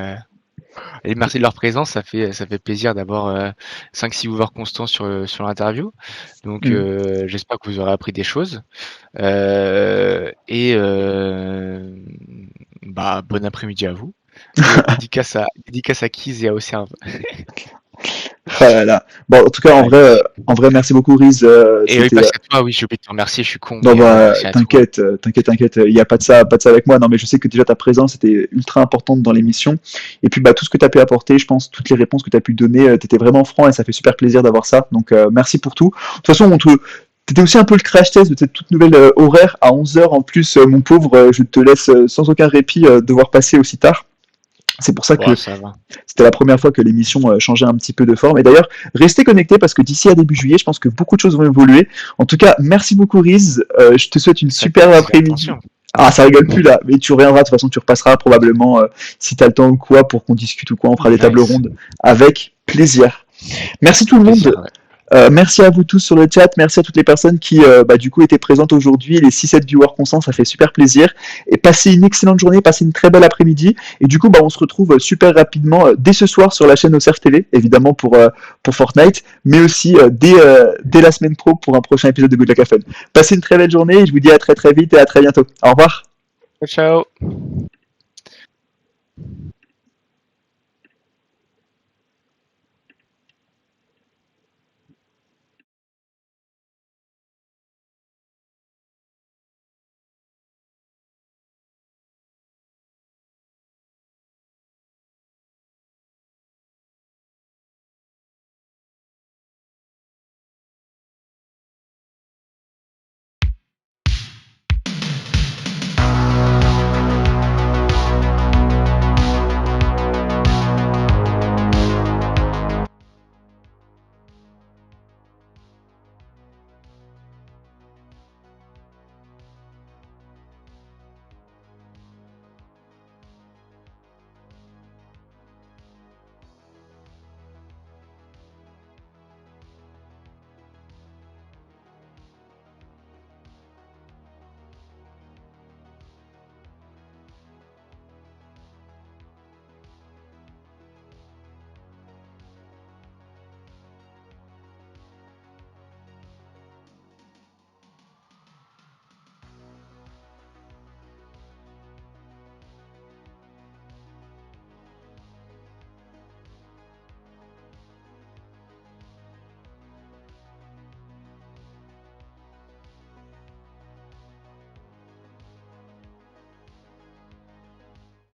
Les remercier de leur présence, ça fait plaisir d'avoir 5-6 viewers constants sur l'interview. Donc Hmm. j'espère que vous aurez appris des choses. Et bah, bon après-midi à vous. Et dédicace à Kiz et à Auxerve. Ah là là. Bon, en tout cas, Allez. en vrai, merci beaucoup, Riz. Et oui, C'était parce qu'à toi, oui, j'ai oublié de te remercier, je suis con, non mais bah c'est à toi. t'inquiète, il y a pas de ça avec moi. Non mais je sais que déjà ta présence était ultra importante dans l'émission. Et puis bah tout ce que tu as pu apporter, je pense, toutes les réponses que tu as pu donner, t'étais vraiment franc et ça fait super plaisir d'avoir ça. Donc merci pour tout. De toute façon, t'étais aussi un peu le crash test de cette toute nouvelle horaire à 11h en plus, mon pauvre, je te laisse sans aucun répit devoir passer aussi tard. C'est pour ça Bon, que ça va. c'était la première fois que l'émission changeait un petit peu de forme. Et d'ailleurs, restez connectés parce que d'ici à début juillet, je pense que beaucoup de choses vont évoluer. En tout cas, merci beaucoup Riz. Je te souhaite une Ça superbe kiss, après-midi. attention. Ah, ça rigole plus là, mais tu reviendras, de toute façon tu repasseras probablement si t'as le temps ou quoi pour qu'on discute ou quoi, on fera des tables Nice. rondes avec plaisir. Merci tout Avec le plaisir, monde. ouais. Merci à vous tous sur le chat, merci à toutes les personnes qui du coup étaient présentes aujourd'hui, les 6-7 viewers constants, ça fait super plaisir. Et passez une excellente journée, passez une très belle après-midi. Et du coup, on se retrouve super rapidement dès ce soir sur la chaîne Auxerre TV, évidemment pour Fortnite, mais aussi dès la semaine pro pour un prochain épisode de Good Luck Fun. Passez une très belle journée et je vous dis à très très vite et à très bientôt. Au revoir. Ciao, ciao.